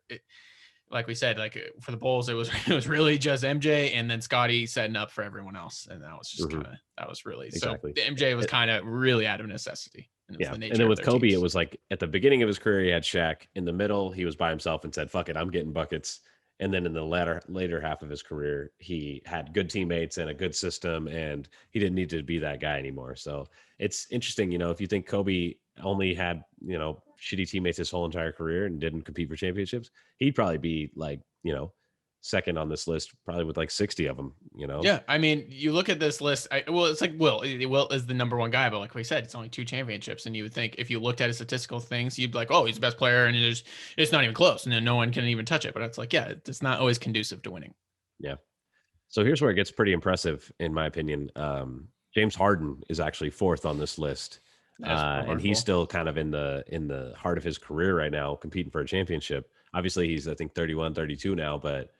like we said, like for the Bulls, it was really just MJ and then Scotty setting up for everyone else. And that was just that was really, exactly. So the MJ was kind of really out of necessity. And then with Kobe, it was like at the beginning of his career, he had Shaq. In the middle, he was by himself and said, fuck it, I'm getting buckets. And then in the later half of his career, he had good teammates and a good system, and he didn't need to be that guy anymore. So it's interesting, if you think Kobe only had, shitty teammates his whole entire career and didn't compete for championships, he'd probably be like, second on this list, probably with like 60 of them, Yeah. I mean, you look at this list, it's like Will is the number one guy, but like we said, it's only 2 championships. And you would think if you looked at his statistical things, you'd be like, oh, he's the best player. And it's not even close. And then no one can even touch it. But it's like, it's not always conducive to winning. Yeah. So here's where it gets pretty impressive, in my opinion. James Harden is actually 4th on this list. And he's still kind of in the heart of his career right now, competing for a championship. Obviously, he's, I think, 31, 32 now, but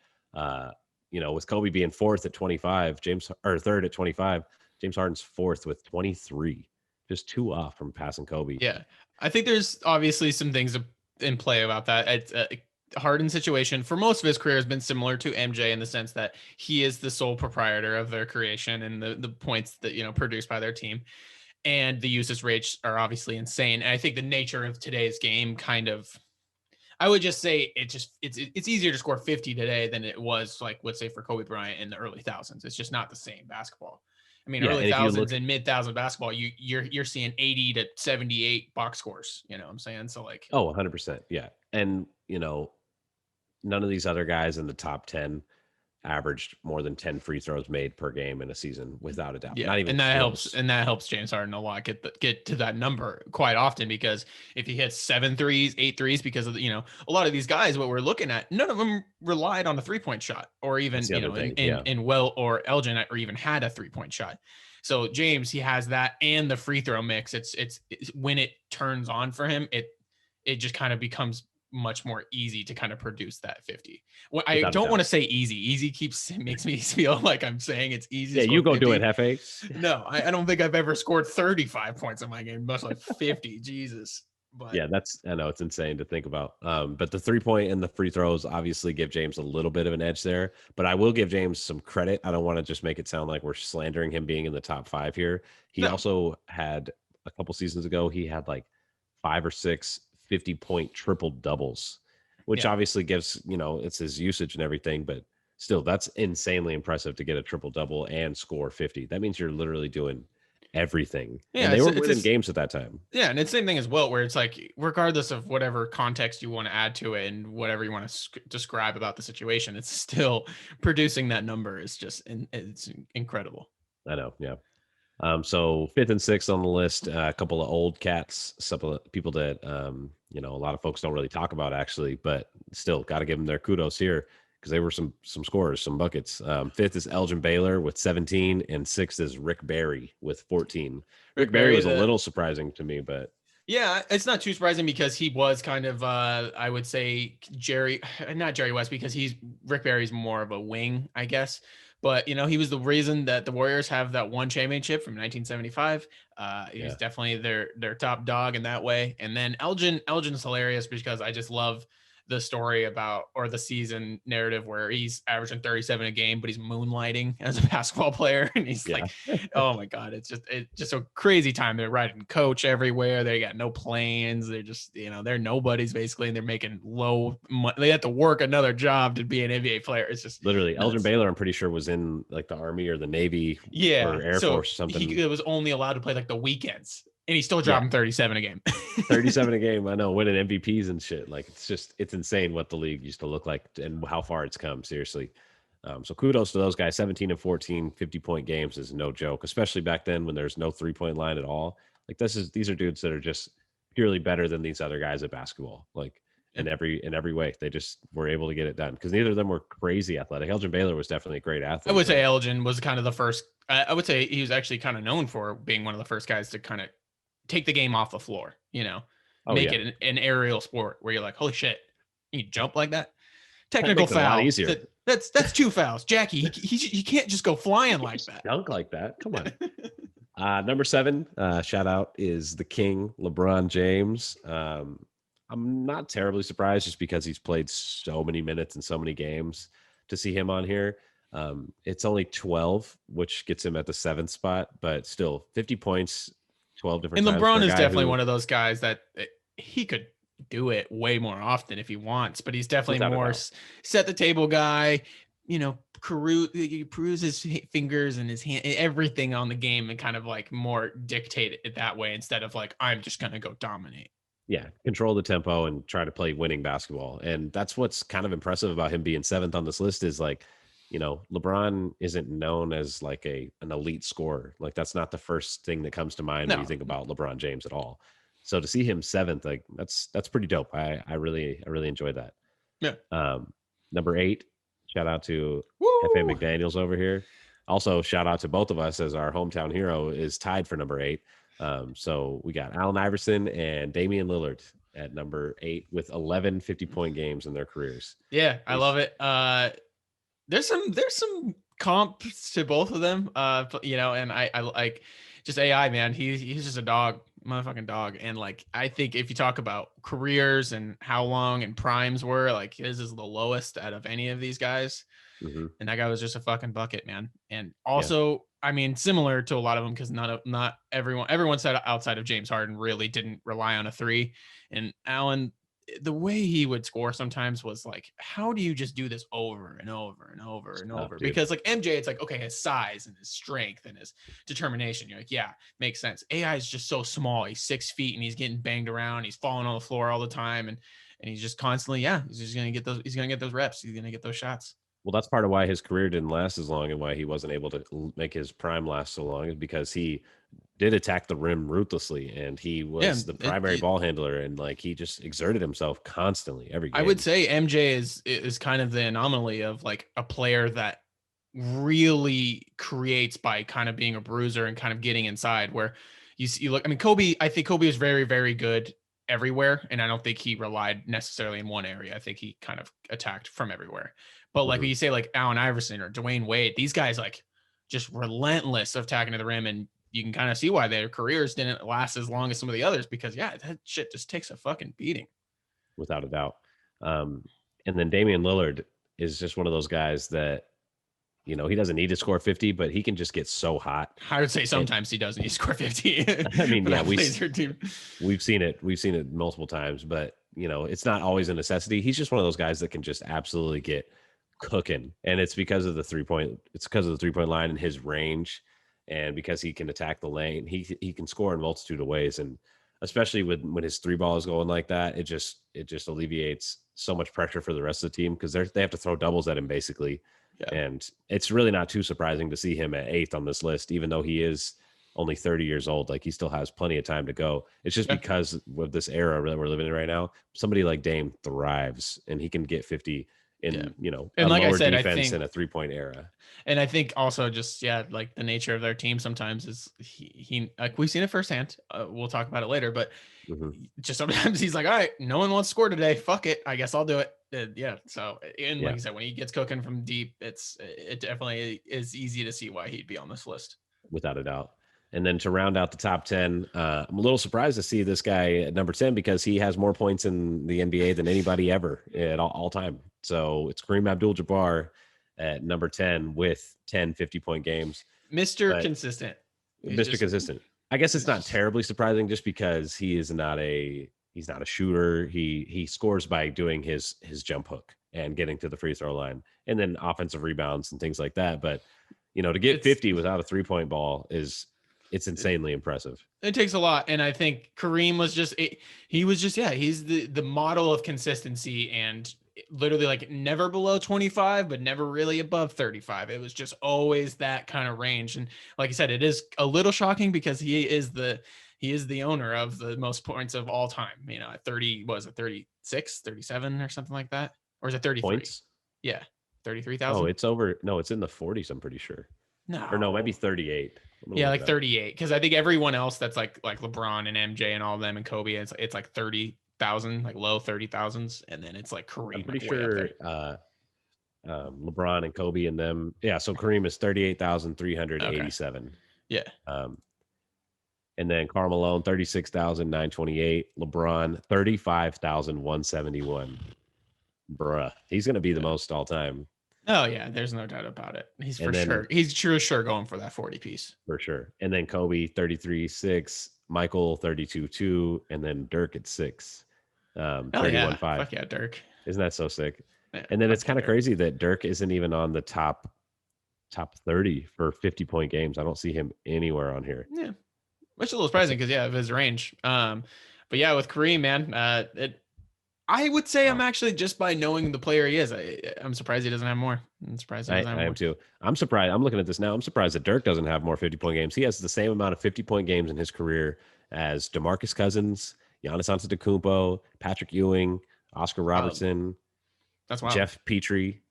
with Kobe being 4th at 25, 3rd at 25, James Harden's 4th with 23, just 2 off from passing Kobe. Yeah, I think there's obviously some things in play about that. It's Harden's situation for most of his career has been similar to MJ in the sense that he is the sole proprietor of their creation and the points that produced by their team, and the usage rates are obviously insane. And I think the nature of today's game kind of. I would just say it's easier to score 50 today than it was like, let's say for Kobe Bryant in the early thousands. It's just not the same basketball. I mean, early thousands and mid thousand basketball, you're seeing 80 to 78 box scores. You know what I'm saying? So like, 100%. Yeah. And, none of these other guys in the top 10 averaged more than 10 free throws made per game in a season, without a doubt. Yeah, not even and that close. helps James Harden a lot get to that number quite often, because if he hits 7 threes, 8 threes, because of a lot of these guys, what we're looking at, none of them relied on the 3-point shot, or even in Will or Elgin, or even had a 3-point shot. So James, he has that and the free throw mix. It's when it turns on for him, it just kind of becomes much more easy to kind of produce that 50. Well, I don't want to say easy. Easy makes me feel like I'm saying it's easy. Yeah, you go 50. Do it, Hefe. No, I don't think I've ever scored 35 points in my game, much like 50. Jesus. But yeah, I know it's insane to think about. But the 3-point and the free throws obviously give James a little bit of an edge there. But I will give James some credit. I don't want to just make it sound like we're slandering him being in the top 5 here. He also had a couple seasons ago, he had like 5 or 6 50-point triple doubles, which Yeah. obviously gives, it's his usage and everything, but still, that's insanely impressive to get a triple double and score 50. That means you're literally doing everything. Yeah. And they were winning games at that time. Yeah, and it's the same thing as well, where it's like, regardless of whatever context you want to add to it and whatever you want to describe about the situation, it's still producing that number is just, it's incredible. I know. Yeah. So fifth and sixth on the list, a couple of old cats, some people that a lot of folks don't really talk about actually, but still got to give them their kudos here because they were some scorers, some buckets. Fifth is Elgin Baylor with 17, and sixth is Rick Barry with 14. Rick Barry was a little surprising to me, but yeah, it's not too surprising because he was kind of, I would say not Jerry West, because Rick Barry's more of a wing, I guess. But, he was the reason that the Warriors have that one championship from 1975. He's definitely their top dog in that way. And then Elgin's hilarious because I just love the story about, or the season narrative where he's averaging 37 a game, but he's moonlighting as a basketball player. And he's like, oh my God, it's just a crazy time. They're riding coach everywhere. They got no plans. They're just, they're nobodies basically. And they're making low money. They have to work another job to be an NBA player. It's just literally Elgin Baylor, I'm pretty sure, was in like the Army or the Navy or Air Force or something. He was only allowed to play like the weekends. And he's still dropping 37 a game. 37 a game. I know, winning MVPs and shit. Like, it's insane what the league used to look like and how far it's come, seriously. So kudos to those guys. 17 and 14, 50-point games is no joke, especially back then when there's no 3-point line at all. Like, these are dudes that are just purely better than these other guys at basketball. Like, in every way, they just were able to get it done because neither of them were crazy athletic. Elgin Baylor was definitely a great athlete. I would say Elgin was kind of the first. I would say he was actually kind of known for being one of the first guys to kind of take the game off the floor, make it an aerial sport where you're like, holy shit, you jump like that. Technical foul. Easier. That's 2 fouls. Jackie, he can't just go flying like that. Dunk like that. Come on. Number 7, shout out, is the King, LeBron James. I'm not terribly surprised just because he's played so many minutes and so many games to see him on here. It's only 12, which gets him at the 7th spot, but still 50 points, 12 different times. And LeBron is definitely one of those guys that he could do it way more often if he wants, but he's definitely more set the table guy, peruse his fingers and his hand, everything on the game, and kind of like more dictate it that way instead of like, I'm just going to go dominate. Yeah, control the tempo and try to play winning basketball. And that's what's kind of impressive about him being 7th on this list is like, LeBron isn't known as like an elite scorer. Like, that's not the first thing that comes to mind when you think about LeBron James at all. So to see him 7th, like that's pretty dope. I really enjoyed that. Yeah. Number 8, shout out to F.A. McDaniels over here. Also, shout out to both of us as our hometown hero is tied for number 8. So we got Allen Iverson and Damian Lillard at number 8 with 11 50-point games in their careers. Yeah, I love it. There's some comps to both of them. And I like just AI, man. He's just a dog, motherfucking dog. And like, I think if you talk about careers and how long and primes were, like, his is the lowest out of any of these guys. Mm-hmm. And that guy was just a fucking bucket, man. And also, I mean, similar to a lot of them, because not everyone said outside of James Harden really didn't rely on a 3. And Allen, the way he would score sometimes was like, how do you just do this over and over and over and over? Dude. Because like MJ, it's like, okay, his size and his strength and his determination. You're like, yeah, makes sense. AI is just so small. He's 6 feet and he's getting banged around. He's falling on the floor all the time. And he's just constantly, he's just going to get those. He's going to get those reps. He's going to get those shots. Well, that's part of why his career didn't last as long and why he wasn't able to make his prime last so long, is because he did attack the rim ruthlessly and he was the primary ball handler, and like he just exerted himself constantly every game. I would say MJ is kind of the anomaly of like a player that really creates by kind of being a bruiser and kind of getting inside, where you look, I mean, Kobe, I think Kobe is very, very good everywhere. And I don't think he relied necessarily in one area. I think he kind of attacked from everywhere. But like when you say like Allen Iverson or Dwayne Wade, these guys like just relentless of attacking to the rim, and you can kind of see why their careers didn't last as long as some of the others, because that shit just takes a fucking beating. Without a doubt. And then Damian Lillard is just one of those guys that he doesn't need to score 50, but he can just get so hot. I would say And sometimes he does need to score 50. I mean, for yeah, that Blazer team. we've seen it multiple times, but it's not always a necessity. He's just one of those guys that can just absolutely get cooking, and it's because of the 3-point line and his range, and because he can attack the lane. He can score in a multitude of ways, and especially when his three ball is going like that, it just alleviates so much pressure for the rest of the team, because they have to throw doubles at him basically. Yeah. And it's really not too surprising to see him at 8th on this list, even though he is only 30 years old. Like, he still has plenty of time to go. It's just because of this era that we're living in right now, somebody like Dame thrives, and he can get 50 in, and a like I lower said, defense in a 3-point era. And I think also just, like the nature of their team sometimes is he like we've seen it firsthand. We'll talk about it later, but just sometimes he's like, all right, no one wants to score today. Fuck it. I guess I'll do it. So, and like I said, when he gets cooking from deep, it definitely is easy to see why he'd be on this list. Without a doubt. And then to round out the top 10, I'm a little surprised to see this guy at number 10, because he has more points in the NBA than anybody ever at all time. So it's Kareem Abdul-Jabbar at number 10 with 10 50-point games. Mr. Consistent. Consistent. I guess it's not terribly surprising, just because he's not a shooter. He scores by doing his jump hook and getting to the free throw line, and then offensive rebounds and things like that. But to get 50 without a 3-point ball it's insanely impressive. It takes a lot. And I think Kareem was he's the model of consistency, and literally like never below 25, but never really above 35. It was just always that kind of range. And like I said, it is a little shocking because he is the owner of the most points of all time, at 30, was it 36, 37 or something like that? Or is it 33? Points? Yeah. 33,000. Oh, it's over. No, it's in the 40s, I'm pretty sure. No. Or no, maybe 38. Yeah, like 38. Because I think everyone else that's like LeBron and MJ and all of them and Kobe, it's like 30,000, like low 30,000s, and then it's like Kareem. I'm pretty sure LeBron and Kobe and them. Yeah, so Kareem is 38,387. Okay. Yeah. And then Karl Malone 36,928. LeBron 35,171. Bruh, he's gonna be the most all time. Oh yeah, there's no doubt about it. He's sure going for that 40 piece. For sure. And then Kobe 33.6, Michael 32.2, and then Dirk at 6. 31.5. Fuck yeah, Dirk. Isn't that so sick? Yeah, and then it's kind of crazy that Dirk isn't even on the top 30 for 50-point games. I don't see him anywhere on here. Yeah. Which is a little surprising because of his range. But yeah, with Kareem, man, I would say I'm actually, just by knowing the player he is, I'm surprised he doesn't have more. I'm surprised he doesn't have more. I am too. I'm surprised. I'm looking at this now. I'm surprised that Dirk doesn't have more 50-point games. He has the same amount of 50-point games in his career as DeMarcus Cousins, Giannis Antetokounmpo, Patrick Ewing, Oscar Robertson. That's wild. Jeff Petrie.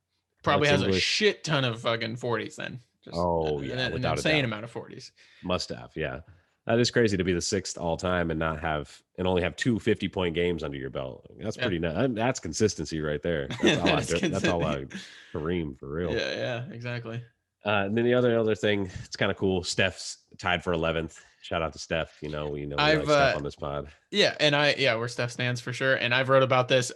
Probably has a shit ton of fucking 40s then. An insane amount of 40s. Must have, yeah. That is crazy to be the 6th all time and only have 2 50-point games under your belt. That's pretty nice. That's consistency right there. That's all I Kareem, for real. Yeah, exactly. And then the other thing, it's kind of cool. Steph's tied for 11th. Shout out to Steph. We like Steph on this pod. Yeah, and we're Steph stands for sure. And I've wrote about this.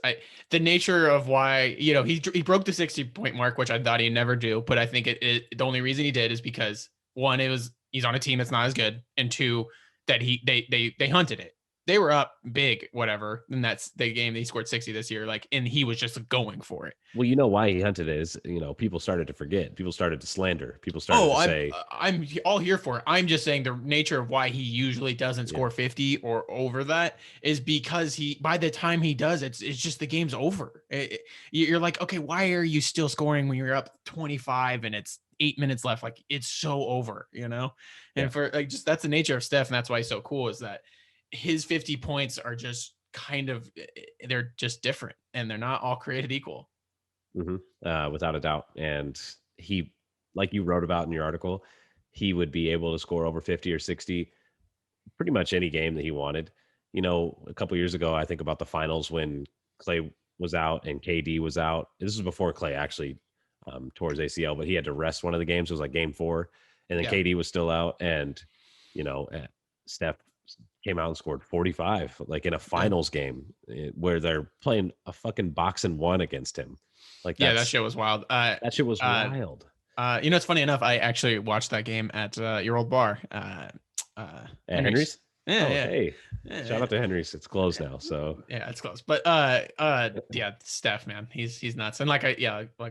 The nature of why he broke the 60-point mark, which I thought he'd never do. But I think the only reason he did is because, one, he's on a team that's not as good, and two, that they hunted it. They were up big, whatever, and that's the game. They scored 60 this year, and he was just going for it. Well, why he hunted it is, people started to forget. People started to slander. People started to say, I'm all here for it. I'm just saying the nature of why he usually doesn't score 50 or over that is because by the time he does, it's just the game's over. You're like, okay, why are you still scoring when you're up 25 and it's 8 minutes left? Like, it's so over, And for just that's the nature of Steph, and that's why he's so cool, is that his 50 points are just they're just different, and they're not all created equal. Without a doubt. And he, like you wrote about in your article, he would be able to score over 50 or 60 pretty much any game that he wanted. A couple years ago, I think about the finals when Clay was out and KD was out. This was before Clay actually tore his ACL, but he had to rest one of the games. It was like game 4, and then KD was still out, and Steph came out and scored 45, like in a finals game where they're playing a fucking box and 1 against him. Like, that shit was wild. That shit was wild. It's funny enough. I actually watched that game at your old bar, At Henry's. Henry's? Yeah, Oh, yeah, hey. yeah, Shout yeah. out to Henry's. It's closed now. So Yeah, it's close. But yeah, Steph, man, he's nuts. And like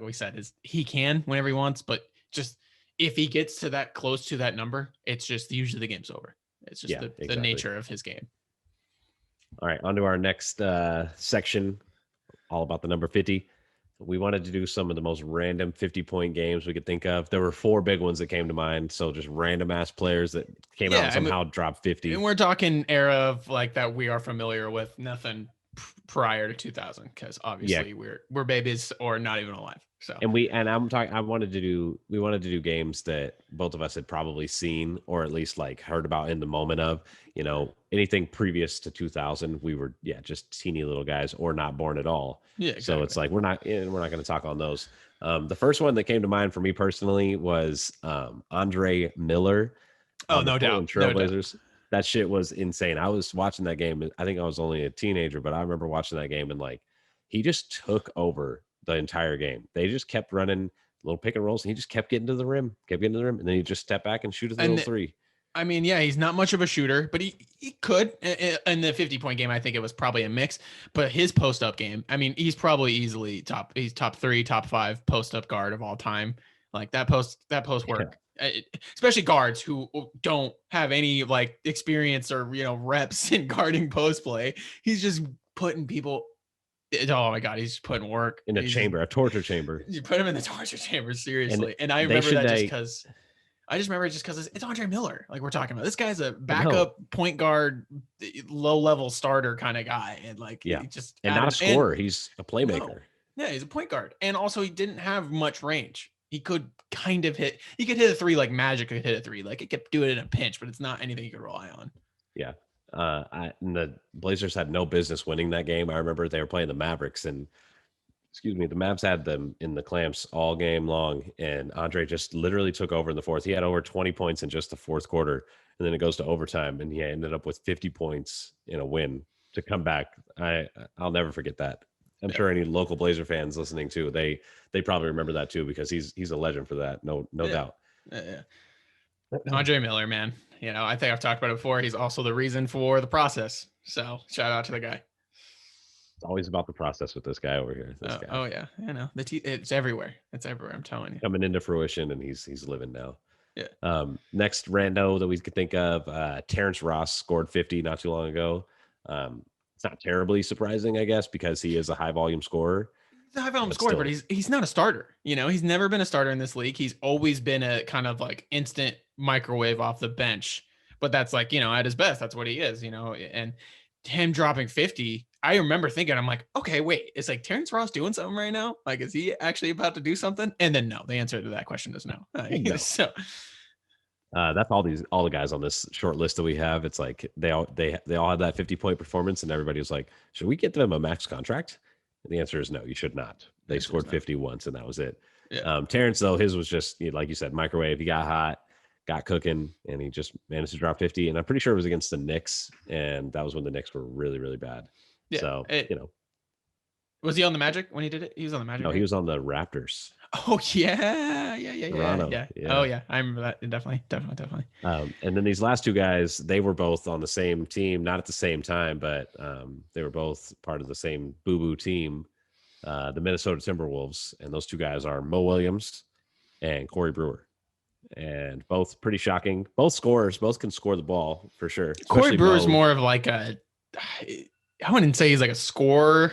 we said, is he can whenever he wants, but just if he gets to that close to that number, it's just usually the game's over. It's just yeah, the exactly. nature of his game. All right, on to our next section, all about the number 50. We wanted to do some of the most random 50-point games we could think of. There were 4 big ones that came to mind. So just random ass players that came out Yeah, and I mean, somehow dropped 50. and we're talking era of like that we are familiar with, nothing prior to 2000, because Yeah. obviously we're babies or not even alive. So And we wanted to do games that both of us had probably seen or at least like heard about in the moment of, anything previous to 2000, we were just teeny little guys or not born at all. yeah, So exactly. it's like we're not going to talk on those. The first one that came to mind for me personally was Andre Miller Oh, on the no doubt, Portland no doubt. Trailblazers. That shit was insane. I was watching that game. I think I was only a teenager, but I remember watching that game and like he just took over the entire game. They just kept running little pick and rolls, and he just kept getting to the rim, and then he just step back and shoot a little And three. I mean, yeah, he's not much of a shooter, but he could. In the 50-point game, I think it was probably a mix. But his post up game, I mean, he's probably easily he's top 3, top 5 post up guard of all time. Like that post work, especially guards who don't have any like experience or reps in guarding post play. He's just putting people. Oh my god, he's putting work In a chamber, a torture chamber. You put him in the torture chamber, seriously. And I they remember should that just they because I just remember it just because it's Andre Miller. Like we're talking about, this guy's a no. backup point guard, low level starter kind of guy, and like Yeah. he just And not a added- scorer. He's a playmaker. no. Yeah, he's a point guard, and also he didn't have much range. He could kind of hit. He could hit a 3 like Magic could hit a 3. Like it could do it in a pinch, but it's not anything you could rely on. Yeah. And the Blazers had no business winning that game. I remember they were playing the Mavericks, and the Mavs had them in the clamps all game long, and Andre just literally took over in the fourth. He had over 20 points in just the fourth quarter, and then it goes to overtime, and he ended up with 50 points in a win to come back. I'll never forget that. I'm sure any local Blazer fans listening to they probably remember that too, because he's a legend for that. No doubt. Yeah. Andre Miller, man. I think I've talked about it before. He's also the reason for the process. So shout out to the guy. It's always about the process with this guy over here. Guy. Oh yeah, it's everywhere. It's everywhere. I'm telling you. Coming into fruition, and he's living now. Yeah. Next rando that we could think of, Terence Ross scored 50 not too long ago. It's not terribly surprising, I guess, because he is a high volume scorer. He's a high volume scorer, but he's not a starter. He's never been a starter in this league. He's always been a kind of like instant microwave off the bench. But that's like, at his best, that's what he is, and him dropping 50. I remember thinking, I'm like, okay, wait, is like Terence Ross doing something right now? Like, is he actually about to do something? And then no, the answer to that question is no. No. So that's all the guys on this short list that we have. It's like they all had that 50-point performance, and everybody was like, should we get them a max contract? And the answer is no, you should not. They scored 50 once, and that was it. Yeah. Terence, though, his was just like you said, microwave. He got hot, got cooking, and he just managed to drop 50. And I'm pretty sure it was against the Knicks, and that was when the Knicks were really, really bad. Yeah, so was he on the Magic when he did it? He was on the Magic. No, he was on the Raptors. Oh yeah. Oh yeah, I remember that. Definitely. And then these last two guys, they were both on the same team, not at the same time, but they were both part of the same boo-boo team, the Minnesota Timberwolves. And those two guys are Mo Williams and Corey Brewer. And both pretty shocking. Both scorers, both can score the ball for sure. Corey Brewer's more of like I wouldn't say he's like a scorer.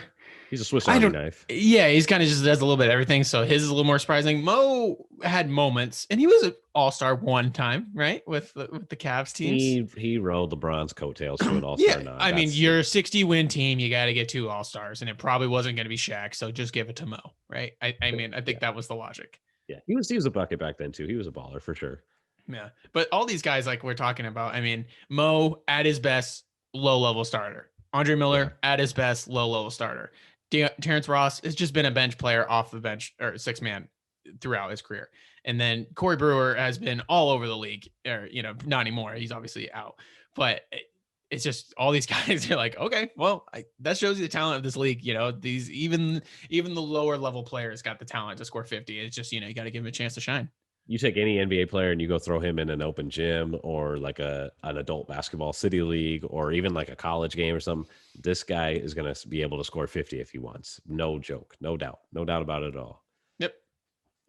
He's a Swiss Army knife. Yeah, he's kind of just does a little bit of everything. So his is a little more surprising. Mo had moments, and he was an all-star one time, right? With the Cavs teams. He rode LeBron's coattails to an all-star. Yeah, I mean, you're a 60-win team. You got to get 2 all-stars, and it probably wasn't going to be Shaq. So just give it to Mo, right? I think that was the logic. Yeah, he was a bucket back then too. He was a baller for sure. Yeah, but all these guys like we're talking about, I mean, Mo at his best, low-level starter. Andre Miller at his best, low-level starter. Terence Ross has just been a bench player off the bench or 6-man throughout his career. And then Corey Brewer has been all over the league, or, not anymore. He's obviously out, but it's just all these guys are like, okay, well, that shows you the talent of this league. These, even the lower level players got the talent to score 50. It's just, you got to give them a chance to shine. You take any NBA player and you go throw him in an open gym or like an adult basketball city league or even like a college game or something. This guy is going to be able to score 50 if he wants. No joke, no doubt about it at all. Yep.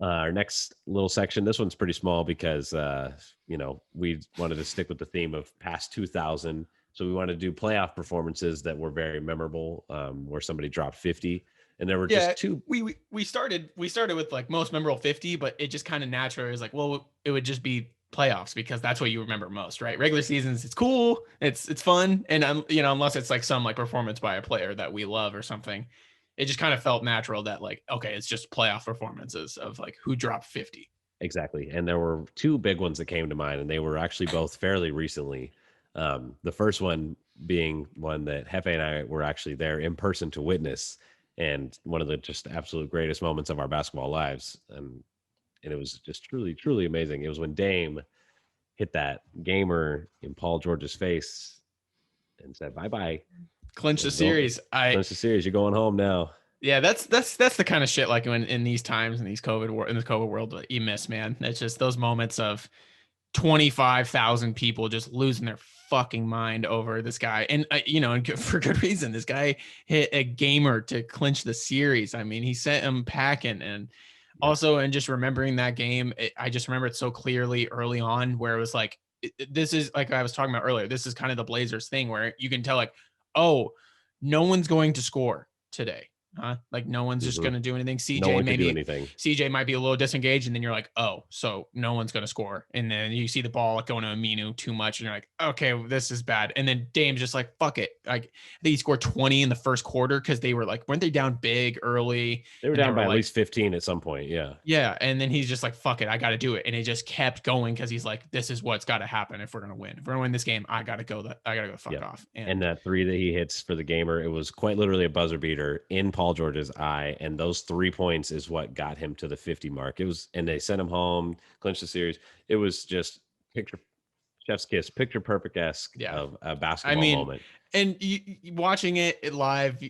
Our next little section, this one's pretty small because we wanted to stick with the theme of past 2000. So we wanted to do playoff performances that were very memorable, where somebody dropped 50. And there were just two. We started with like most memorable 50, but it just kind of naturally was like, well, it would just be playoffs because that's what you remember most, right? Regular seasons, it's cool, it's fun, and unless it's like some like performance by a player that we love or something, it just kind of felt natural that like, okay, it's just playoff performances of like who dropped 50. Exactly. And there were two big ones that came to mind, and they were actually both fairly recently. The first one being one that Hefe and I were actually there in person to witness, and one of the just absolute greatest moments of our basketball lives. And it was just truly, truly amazing. It was when Dame hit that gamer in Paul George's face and said, bye-bye. Clinch the series. Clinch the series. You're going home now. Yeah, that's the kind of shit like when in these times in these in the COVID world that you miss, man. It's just those moments of 25,000 people just losing their fucking mind over this guy. And, and for good reason. This guy hit a gamer to clinch the series. I mean, he sent him packing. And also, and just remembering that game, I just remember it so clearly early on where it was like, this is like I was talking about earlier. This is kind of the Blazers thing where you can tell like, oh, no one's going to score today. Like no one's just going to do anything. CJ might be a little disengaged, and then you're like, oh, so no one's going to score. And then you see the ball going to Aminu too much, and you're like, okay, well, this is bad. And then Dame's just like, fuck it. Like I think he scored 20 in the first quarter because they were like, weren't they down big early? They were down by at least 15 at some point. Yeah. Yeah. And then he's just like, fuck it, I got to do it. And he just kept going because he's like, this is what's got to happen if we're going to win. If we're going to win this game, I got to go fuck off. And that three that he hits for the gamer, it was quite literally a buzzer beater in Paul George's eye. And those 3 points is what got him to the 50 mark. It was, and they sent him home, clinched the series. It was just chef's kiss, picture perfect-esque of a basketball moment. And watching it live,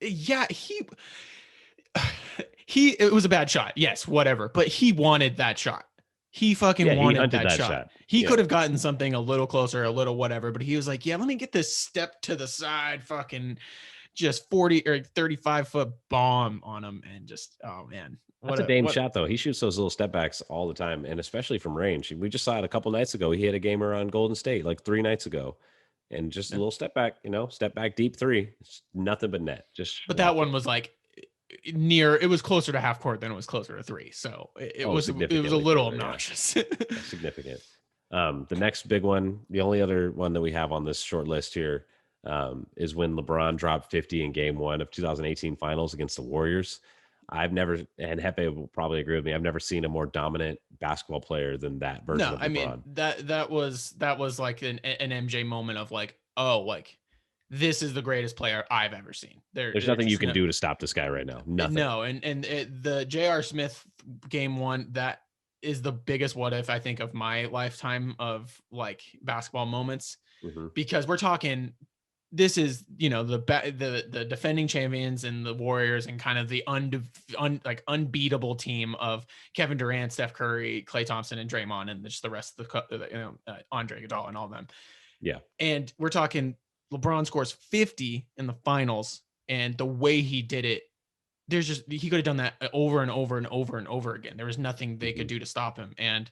yeah, it was a bad shot. Yes, whatever. But he wanted that shot. He fucking wanted that shot. He could have gotten something a little closer, a little whatever, but he was like, yeah, let me get this step to the side, fucking just 40 or 35-foot bomb on him. And just, oh man. That's a Dame shot though. He shoots those little step backs all the time, and especially from range. We just saw it a couple nights ago. He hit a gamer on Golden State like 3 nights ago. And just a little step back, step back deep three. It's nothing but net. But that one was like it was closer to half court than it was closer to 3. So it was a little obnoxious. Yeah. Significant. The next big one, the only other one that we have on this short list here, is when LeBron dropped 50 in game 1 of 2018 finals against the Warriors. I've never, and Hepe will probably agree with me, I've never seen a more dominant basketball player than that version of LeBron. I mean, that was like an MJ moment of like, oh, like this is the greatest player I've ever seen. There's nothing you can do to stop this guy right now. Nothing. No, and the J.R. Smith game 1, that is the biggest what if I think of my lifetime of like basketball moments, because we're talking. This is, the defending champions and the Warriors and kind of the unbeatable team of Kevin Durant, Steph Curry, Klay Thompson, and Draymond, and just the rest of the Andre Iguodala and all of them. Yeah. And we're talking LeBron scores 50 in the finals, and the way he did it, he could have done that over and over and over and over again. There was nothing they could do to stop him. And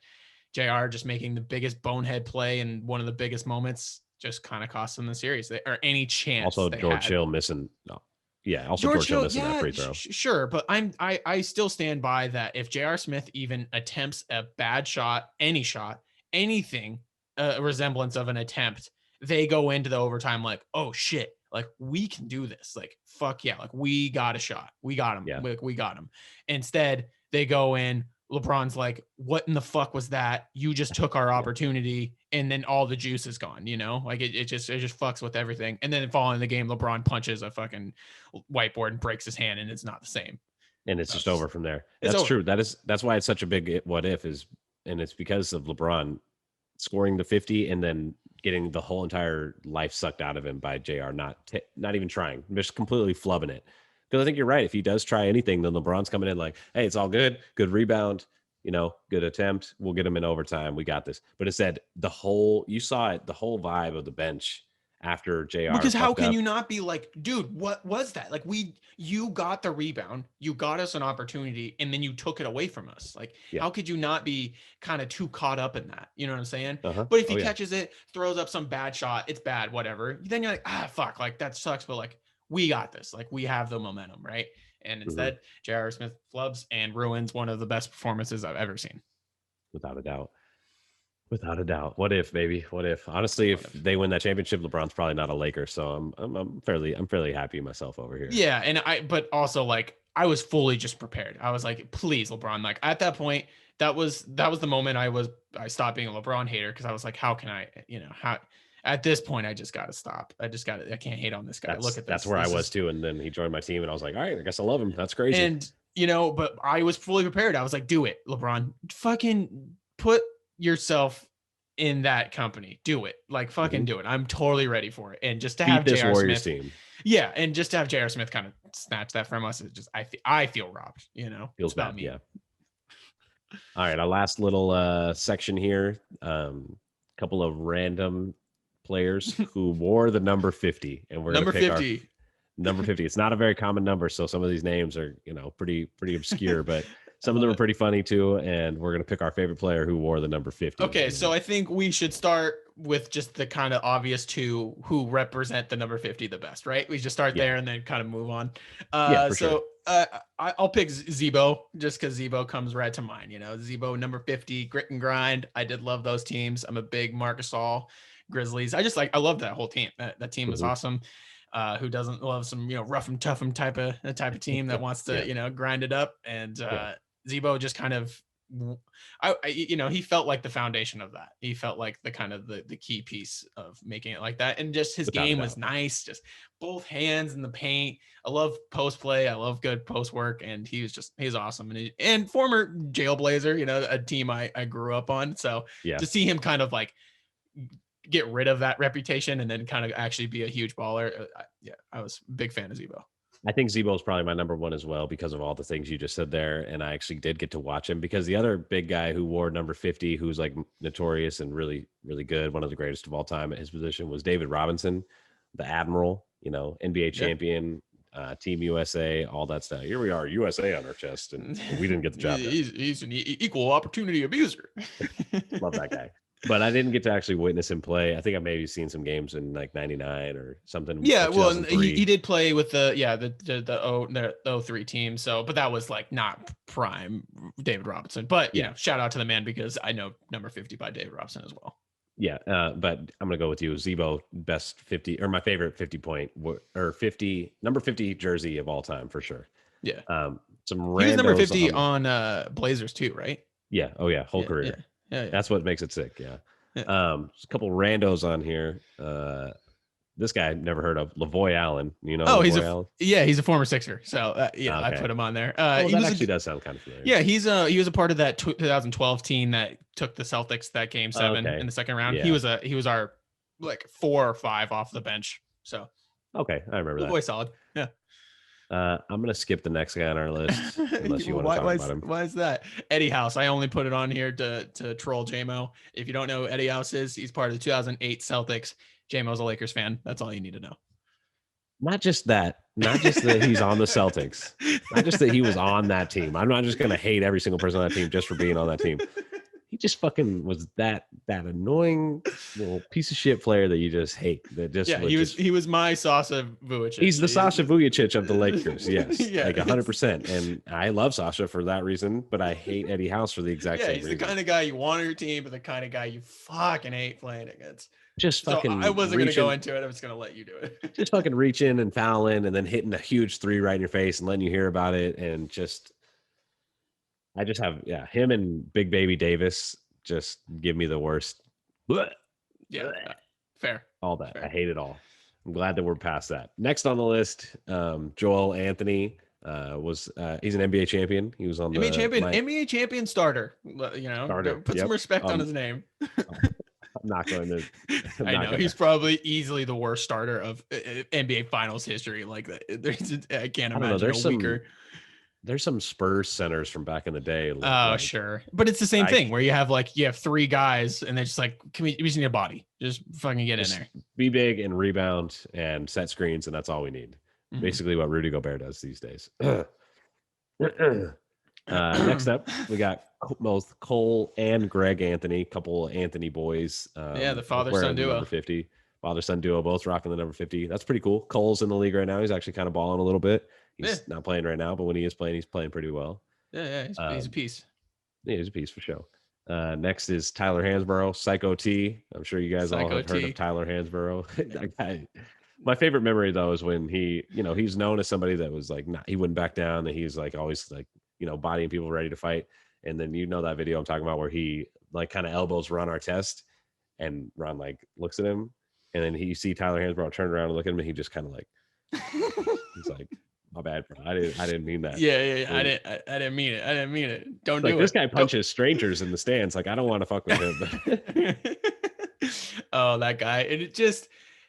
JR just making the biggest bonehead play and one of the biggest moments just kind of cost them the series or any chance. Also, George Hill missing. No. Yeah. Also, George Hill missing that free throw. Sure. But I still stand by that. If J.R. Smith even attempts a bad shot, anything, a resemblance of an attempt, they go into the overtime like, oh shit, like we can do this. Like, fuck yeah. Like we got a shot. We got him. Yeah. We got him. Instead, they go in. LeBron's like, what in the fuck was that? You just took our opportunity, and then all the juice is gone, like it just fucks with everything. And then following the game, LeBron punches a fucking whiteboard and breaks his hand, and it's not the same. And it's just over from there. That's true. That's why it's such a big what if and it's because of LeBron scoring the 50 and then getting the whole entire life sucked out of him by JR, not even trying, just completely flubbing it. Because I think you're right. If he does try anything, then LeBron's coming in like, hey, it's all good. Good rebound. good attempt. We'll get him in overtime. We got this. But instead, you saw it, the whole vibe of the bench after JR Because how fucked can up. you not be like, dude, what was that? Like you got the rebound, you got us an opportunity, and then you took it away from us. Like, Yeah. how could you not be kind of too caught up in that? You know what I'm saying? Uh-huh. But if he Oh, yeah. catches it, throws up some bad shot, it's bad, whatever. Then you're like, fuck, like that sucks. But like, we got this. Like, we have the momentum, right? And instead, J.R. Smith flubs and ruins one of the best performances I've ever seen. Without a doubt. Without a doubt. What if, baby? What if? Honestly, if they win that championship, LeBron's probably not a Laker, so I'm fairly happy myself over here. Yeah, and but also like I was fully just prepared. I was like, please, LeBron. Like at that point, that was the moment I stopped being a LeBron hater because I was like, how can I, how at this point I just gotta stop. I can't hate on this guy. Look at this. That's where I was too. And then he joined my team and I was like, all right, I guess I love him. That's crazy. And but I was fully prepared. I was like, do it, LeBron. Fucking put yourself in that company. Do it. Like fucking do it. I'm totally ready for it. And just to have this J.R. Warriors Smith team. Yeah, and just to have J.R. Smith kind of snatch that from us is just I feel robbed, Feels bad, me. Yeah. All right, our last little section here. Couple of random players who wore the number 50, and we're number gonna pick 50. Number 50. It's not a very common number, so some of these names are, pretty obscure, but some of them are pretty funny too. And we're gonna pick our favorite player who wore the number 50. Okay, so I think we should start with just the kind of obvious two who represent the number 50 the best, right? We just start there and then kind of move on. Sure. I'll pick Zebo just because Zebo comes right to mind. Zebo number 50, grit and grind. I did love those teams. I'm a big Marc Gasol Grizzlies. I love that whole team. That team was awesome. Who doesn't love some rough and tough type of team that wants to grind it up, and Zebo just kind of he felt like the foundation of that. He felt like the kind of the key piece of making it like that, and just his game was nice, just both hands in the paint. I love post play, I love good post work, and he's awesome, and former Jailblazer, a team I grew up on, so to see him kind of like get rid of that reputation and then kind of actually be a huge baller. I was a big fan of Zebo. I think Zebo is probably my number one as well because of all the things you just said there. And I actually did get to watch him because the other big guy who wore number 50, who's like notorious and really, really good, one of the greatest of all time at his position, was David Robinson, the Admiral, NBA champion, Team USA, all that stuff. Here we are, USA on our chest, and we didn't get the job. He's an equal opportunity abuser. Love that guy. But I didn't get to actually witness him play. I think I maybe seen some games in like 99 or something. Yeah, well, he did play with the 03 team. So, but that was like not prime David Robinson. But shout out to the man because I know number 50 by David Robinson as well. Yeah, but I'm gonna go with you, Zebo, best 50 or my favorite 50 point or 50 number 50 jersey of all time for sure. Yeah. Some he was number 50 on Blazers too, right? Yeah. Oh yeah, whole career. Yeah. That's what makes it sick. Yeah. A couple randos on here. This guy I've never heard of, Lavoy Allen. Allen? He's a former Sixer. So okay. I put him on there. That actually does sound kind of familiar. Yeah, he was a part of that 2012 team that took the Celtics that game 7 in the second round. Yeah. He was our like 4 or 5 off the bench. So okay, I remember that. Boy, solid. Yeah. I'm gonna skip the next guy on our list unless you want to talk about him. Why is that? Eddie House. I only put it on here to troll JMO. If you don't know who Eddie House is, he's part of the 2008 Celtics. JMO's a Lakers fan. That's all you need to know. Not just that he's on the Celtics. Not just that he was on that team. I'm not just gonna hate every single person on that team just for being on that team. He just fucking was that annoying little piece of shit player that you just hate. That just he was my Sasha Vujacic. He's the Sasha Vujacic of the Lakers. Yes, like 100%. And I love Sasha for that reason, but I hate Eddie House for the exact same reason. He's the kind of guy you want on your team, but the kind of guy you fucking hate playing against. Just fucking. I wasn't gonna go into it. I was gonna let you do it. Just fucking reaching and fouling, and then hitting a huge 3 right in your face and letting you hear about it, and just. I just have him and Big Baby Davis just give me the worst. Yeah, fair. All that. Fair. I hate it all. I'm glad that we're past that. Next on the list, Joel Anthony was he's an NBA champion. He was on the NBA champion starter. Put some respect on his name. I'm not going to. I know he's probably easily the worst starter of NBA Finals history. Like that, I can't imagine a weaker. there's some Spurs centers from back in the day. Oh, Like, sure. But it's the same thing where you have 3 guys and they're just like, we just need a body. Just fucking get in there. Be big and rebound and set screens, and that's all we need. Mhm. Basically what Rudy Gobert does these days. Next up, we got both Cole and Greg Anthony, couple Anthony boys. Yeah, the both father-son wearing the duo. number 50. Father-son duo, both rocking the number 50. That's pretty cool. Cole's in the league right now. He's actually kind of balling a little bit. He's not playing right now, but when he is playing, he's playing pretty well. Yeah, he's a piece. Yeah, he's a piece for sure. Next is Tyler Hansborough, Psycho T. I'm sure you guys all have heard of Tyler Hansborough. My favorite memory though is when he's known as somebody that was like, he wouldn't back down, and he's like always like, bodying people ready to fight. And then that video I'm talking about where he like kind of elbows Ron Artest, and Ron like looks at him, and then you see Tyler Hansborough turn around and look at him, and he just kind of like he's like, my bad, bro. I didn't mean that. Yeah. I didn't mean it. Don't do it. This guy punches strangers in the stands. Like, I don't want to fuck with him. Oh, that guy. And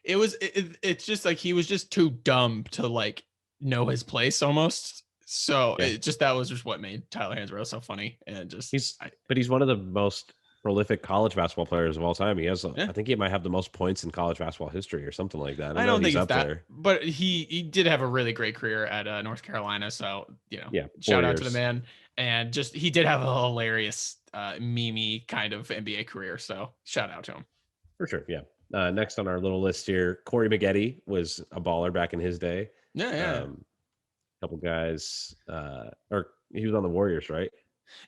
it's just like he was just too dumb to like know his place almost. So that was just what made Tyler Hansborough so funny. And just but he's one of the most prolific college basketball players of all time. He has, I think he might have the most points in college basketball history or something like that. I don't think it's that there, but he did have a really great career at North Carolina. So, shout out to the man. And just, he did have a hilarious meme kind of NBA career. So shout out to him. For sure. Yeah. Next on our little list here, Corey Mcghetti was a baller back in his day. Yeah. Couple guys, or he was on the Warriors, right?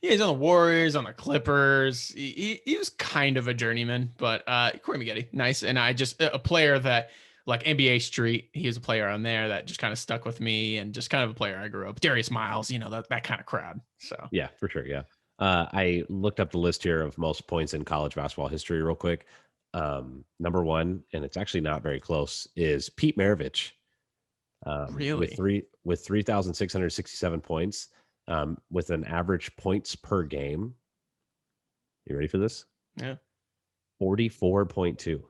Yeah, he's on the Warriors, on the Clippers. He was kind of a journeyman, but Corey Mcghetti, nice. And I just, a player that like NBA Street, he was a player on there that just kind of stuck with me, and just kind of a player I grew up. Darius Miles, that kind of crowd. So yeah, for sure. Yeah. I looked up the list here of most points in college basketball history real quick. Number 1, and it's actually not very close, is Pete Maravich. Really? With 3,667 points. With an average points per game. You ready for this? Yeah. 44.2.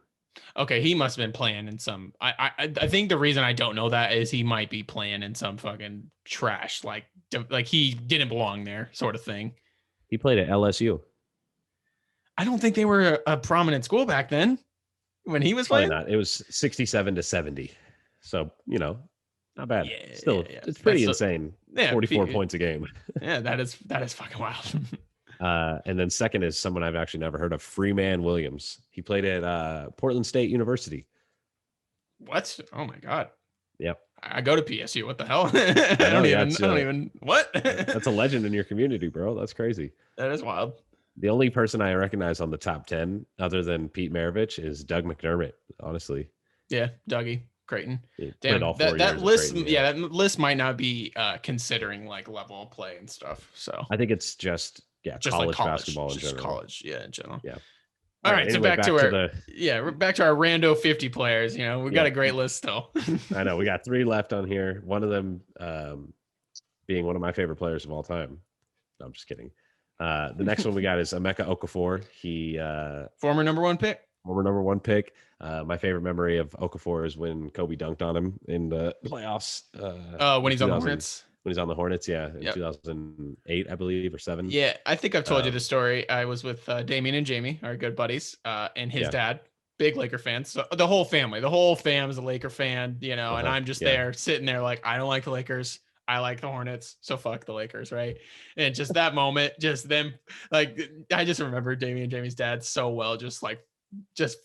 Okay, he must have been playing in some. I think the reason I don't know that is he might be playing in some fucking trash, like he didn't belong there, sort of thing. He played at LSU. I don't think they were a prominent school back then when he was playing. Not. It was 67-70. So not bad. Yeah, Still, it's pretty insane. 44 points a game. Yeah, that is fucking wild. And then second is someone I've actually never heard of, Freeman Williams. He played at Portland State University. What? Oh my God. Yep. I go to PSU. What the hell? I don't even. What? That's a legend in your community, bro. That's crazy. That is wild. The only person I recognize on the top 10 other than Pete Maravich is Doug McDermott, honestly. Yeah, Dougie. Creighton. Damn, that list, Creighton, that list might not be considering like level of play and stuff. So I think it's just college basketball in general. College, in general. Yeah. All right, anyway, so we're back to our rando 50 players. We've got a great list still. I know we got 3 left on here. One of them being one of my favorite players of all time. No, I'm just kidding. The next one we got is Emeka Okafor. He former number 1 pick. My favorite memory of Okafor is when Kobe dunked on him in the playoffs. When he's on the Hornets. When he's on the Hornets, in 2008, I believe, or 7. Yeah, I think I've told you the story. I was with Damian and Jamie, our good buddies, and his dad, big Laker fans. So the whole fam is a Laker fan, and I'm just there sitting there like, I don't like the Lakers. I like the Hornets, so fuck the Lakers, right? And just that moment, just them, like, I just remember Damian and Jamie's dad so well, just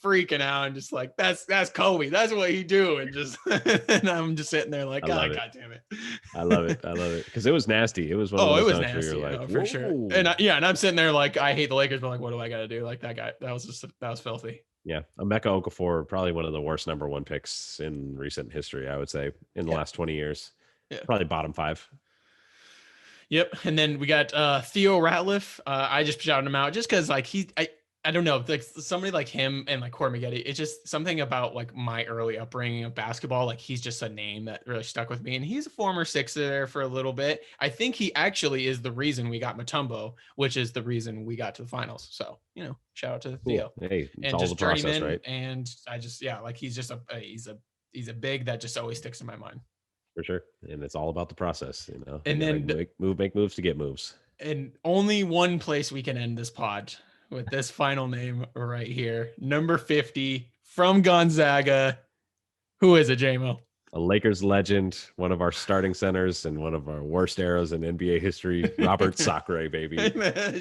freaking out and just like, that's Kobe, that's what he do, and just and I'm just sitting there like, God damn it. I love it because it was nasty. It was one of those, it was nasty, like, for sure. And I'm sitting there like, I hate the Lakers, but like, what do I got to do? Like, that guy, that was filthy. Yeah, Emeka Okafor, probably one of the worst number 1 picks in recent history, I would say, in the last 20 years. Yeah. Probably bottom 5. Yep. And then we got Theo Ratliff. I just shouted him out just because like I don't know, like somebody like him and like Corey Mcghetti, it's just something about like my early upbringing of basketball. Like he's just a name that really stuck with me. And he's a former Sixer there for a little bit. I think he actually is the reason we got Mutombo, which is the reason we got to the finals. So, shout out to Theo. Hey, it's and all just the process, right? And I just, like he's just he's a big that just always sticks in my mind. For sure. And it's all about the process. You know, And you gotta then make moves to get moves. and only one place we can end this pod with this final name right here. Number 50 from Gonzaga. Who is it, JMO? A Lakers legend, one of our starting centers and one of our worst eras in NBA history, Robert Sacre, baby.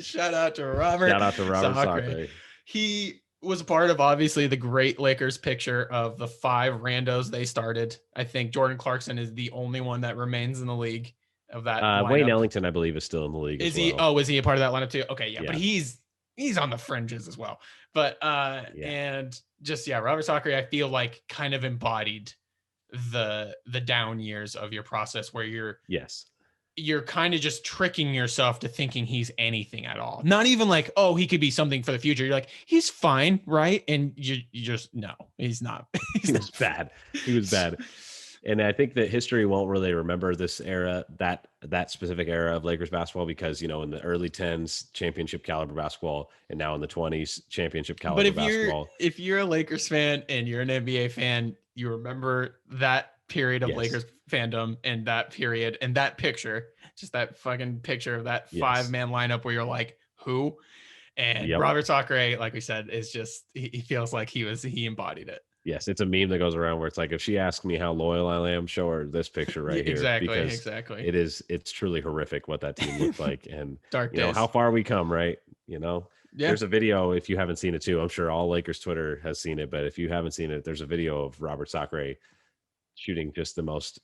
Shout out to Robert. Shout out to Robert Sacre. He was a part of obviously the great Lakers picture of the 5 randos they started. I think Jordan Clarkson is the only one that remains in the league of that. Wayne Ellington, I believe, is still in the league. Is as well. he? Oh, is he a part of that lineup too? Okay, yeah. Yeah. But he's on the fringes as well. But and just Robert Sacre, I feel like kind of embodied the down years of your process where you're kind of just tricking yourself to thinking he's anything at all. Not even like, oh, he could be something for the future. You're like, he's fine, right? And you just no, he's not. He was bad. He was bad. And I think that history won't really remember this era, that specific era of Lakers basketball, because, you know, in the early 10s, championship caliber basketball, and now in the 20s, championship caliber basketball. If you're a Lakers fan and you're an NBA fan, you remember that period of Lakers fandom and that period and that picture, just that fucking picture of that 5-man lineup where you're like, who? And Robert Sacre, like we said, is just, he feels like he embodied it. Yes, it's a meme that goes around where it's like, if she asks me how loyal I am, show her this picture right here. Exactly. It's truly horrific what that team looked like. And dark you know days. how far we come, right? You know, there's a video, if you haven't seen it too. I'm sure all Lakers Twitter has seen it, but if you haven't seen it, there's a video of Robert Sacre shooting just the most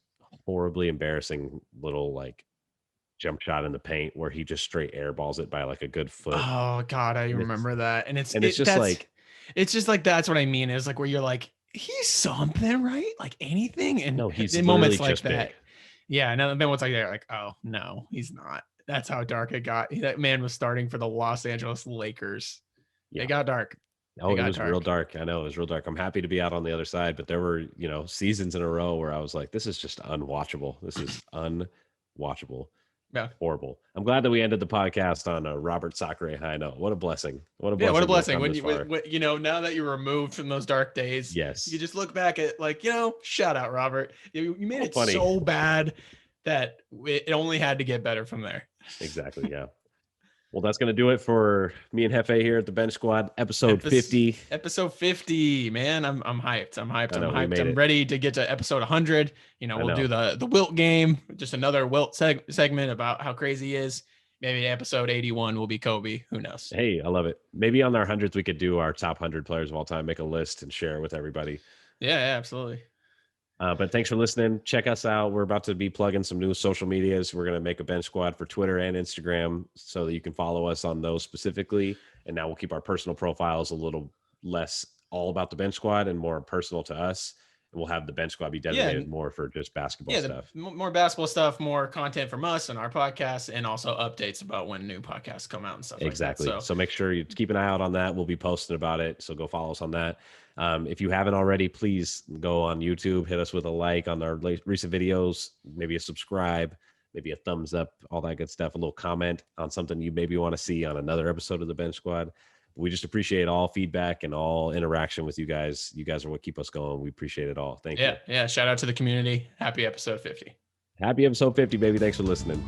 horribly embarrassing little like jump shot in the paint where he just straight airballs it by like a good foot. Oh God, I remember that. And it's just like that's what I mean. Is like where you're like, he's something, right? Like anything. And no, he's in moments like just that. Big. Yeah. And then once like that, like, oh no, he's not. That's how dark it got. That man was starting for the Los Angeles Lakers. It got dark. Oh, it was real dark. I know it was real dark. I'm happy to be out on the other side, but there were, you know, seasons in a row where I was like, this is just unwatchable. This is unwatchable. Yeah. Horrible. I'm glad that we ended the podcast on a Robert Sacre high note. What a blessing. What a blessing. Yeah, what a blessing. When you know, now that you're removed from those dark days, you just look back at like, you know, shout out Robert. You made it so bad that it only had to get better from there. Exactly. Yeah. Well, that's going to do it for me and Hefe here at the Bench Squad, episode 50. Episode 50, man. I'm hyped. I'm ready to get to episode 100. You know, we'll do the Wilt game, just another Wilt segment about how crazy he is. Maybe episode 81 will be Kobe. Who knows? Hey, I love it. Maybe on our 100th, we could do our top 100 players of all time, make a list and share it with everybody. Yeah, absolutely. But thanks for listening. Check us out. We're about to be plugging some new social medias. We're going to make a Bench Squad for Twitter and Instagram so that you can follow us on those specifically. And now we'll keep our personal profiles a little less all about the Bench Squad and more personal to us. And we'll have the Bench Squad be designated more for just basketball stuff. More basketball stuff, more content from us and our podcast, and also updates about when new podcasts come out and stuff like that. So make sure you keep an eye out on that. We'll be posting about it. So go follow us on that. If you haven't already, please go on YouTube, hit us with a like on our recent videos, maybe a subscribe, maybe a thumbs up, all that good stuff, a little comment on something you maybe want to see on another episode of the Bench Squad. We just appreciate all feedback and all interaction with you guys. You guys are what keep us going. We appreciate it all. Thank you. Yeah. Shout out to the community. Happy episode 50. Happy episode 50, baby. Thanks for listening.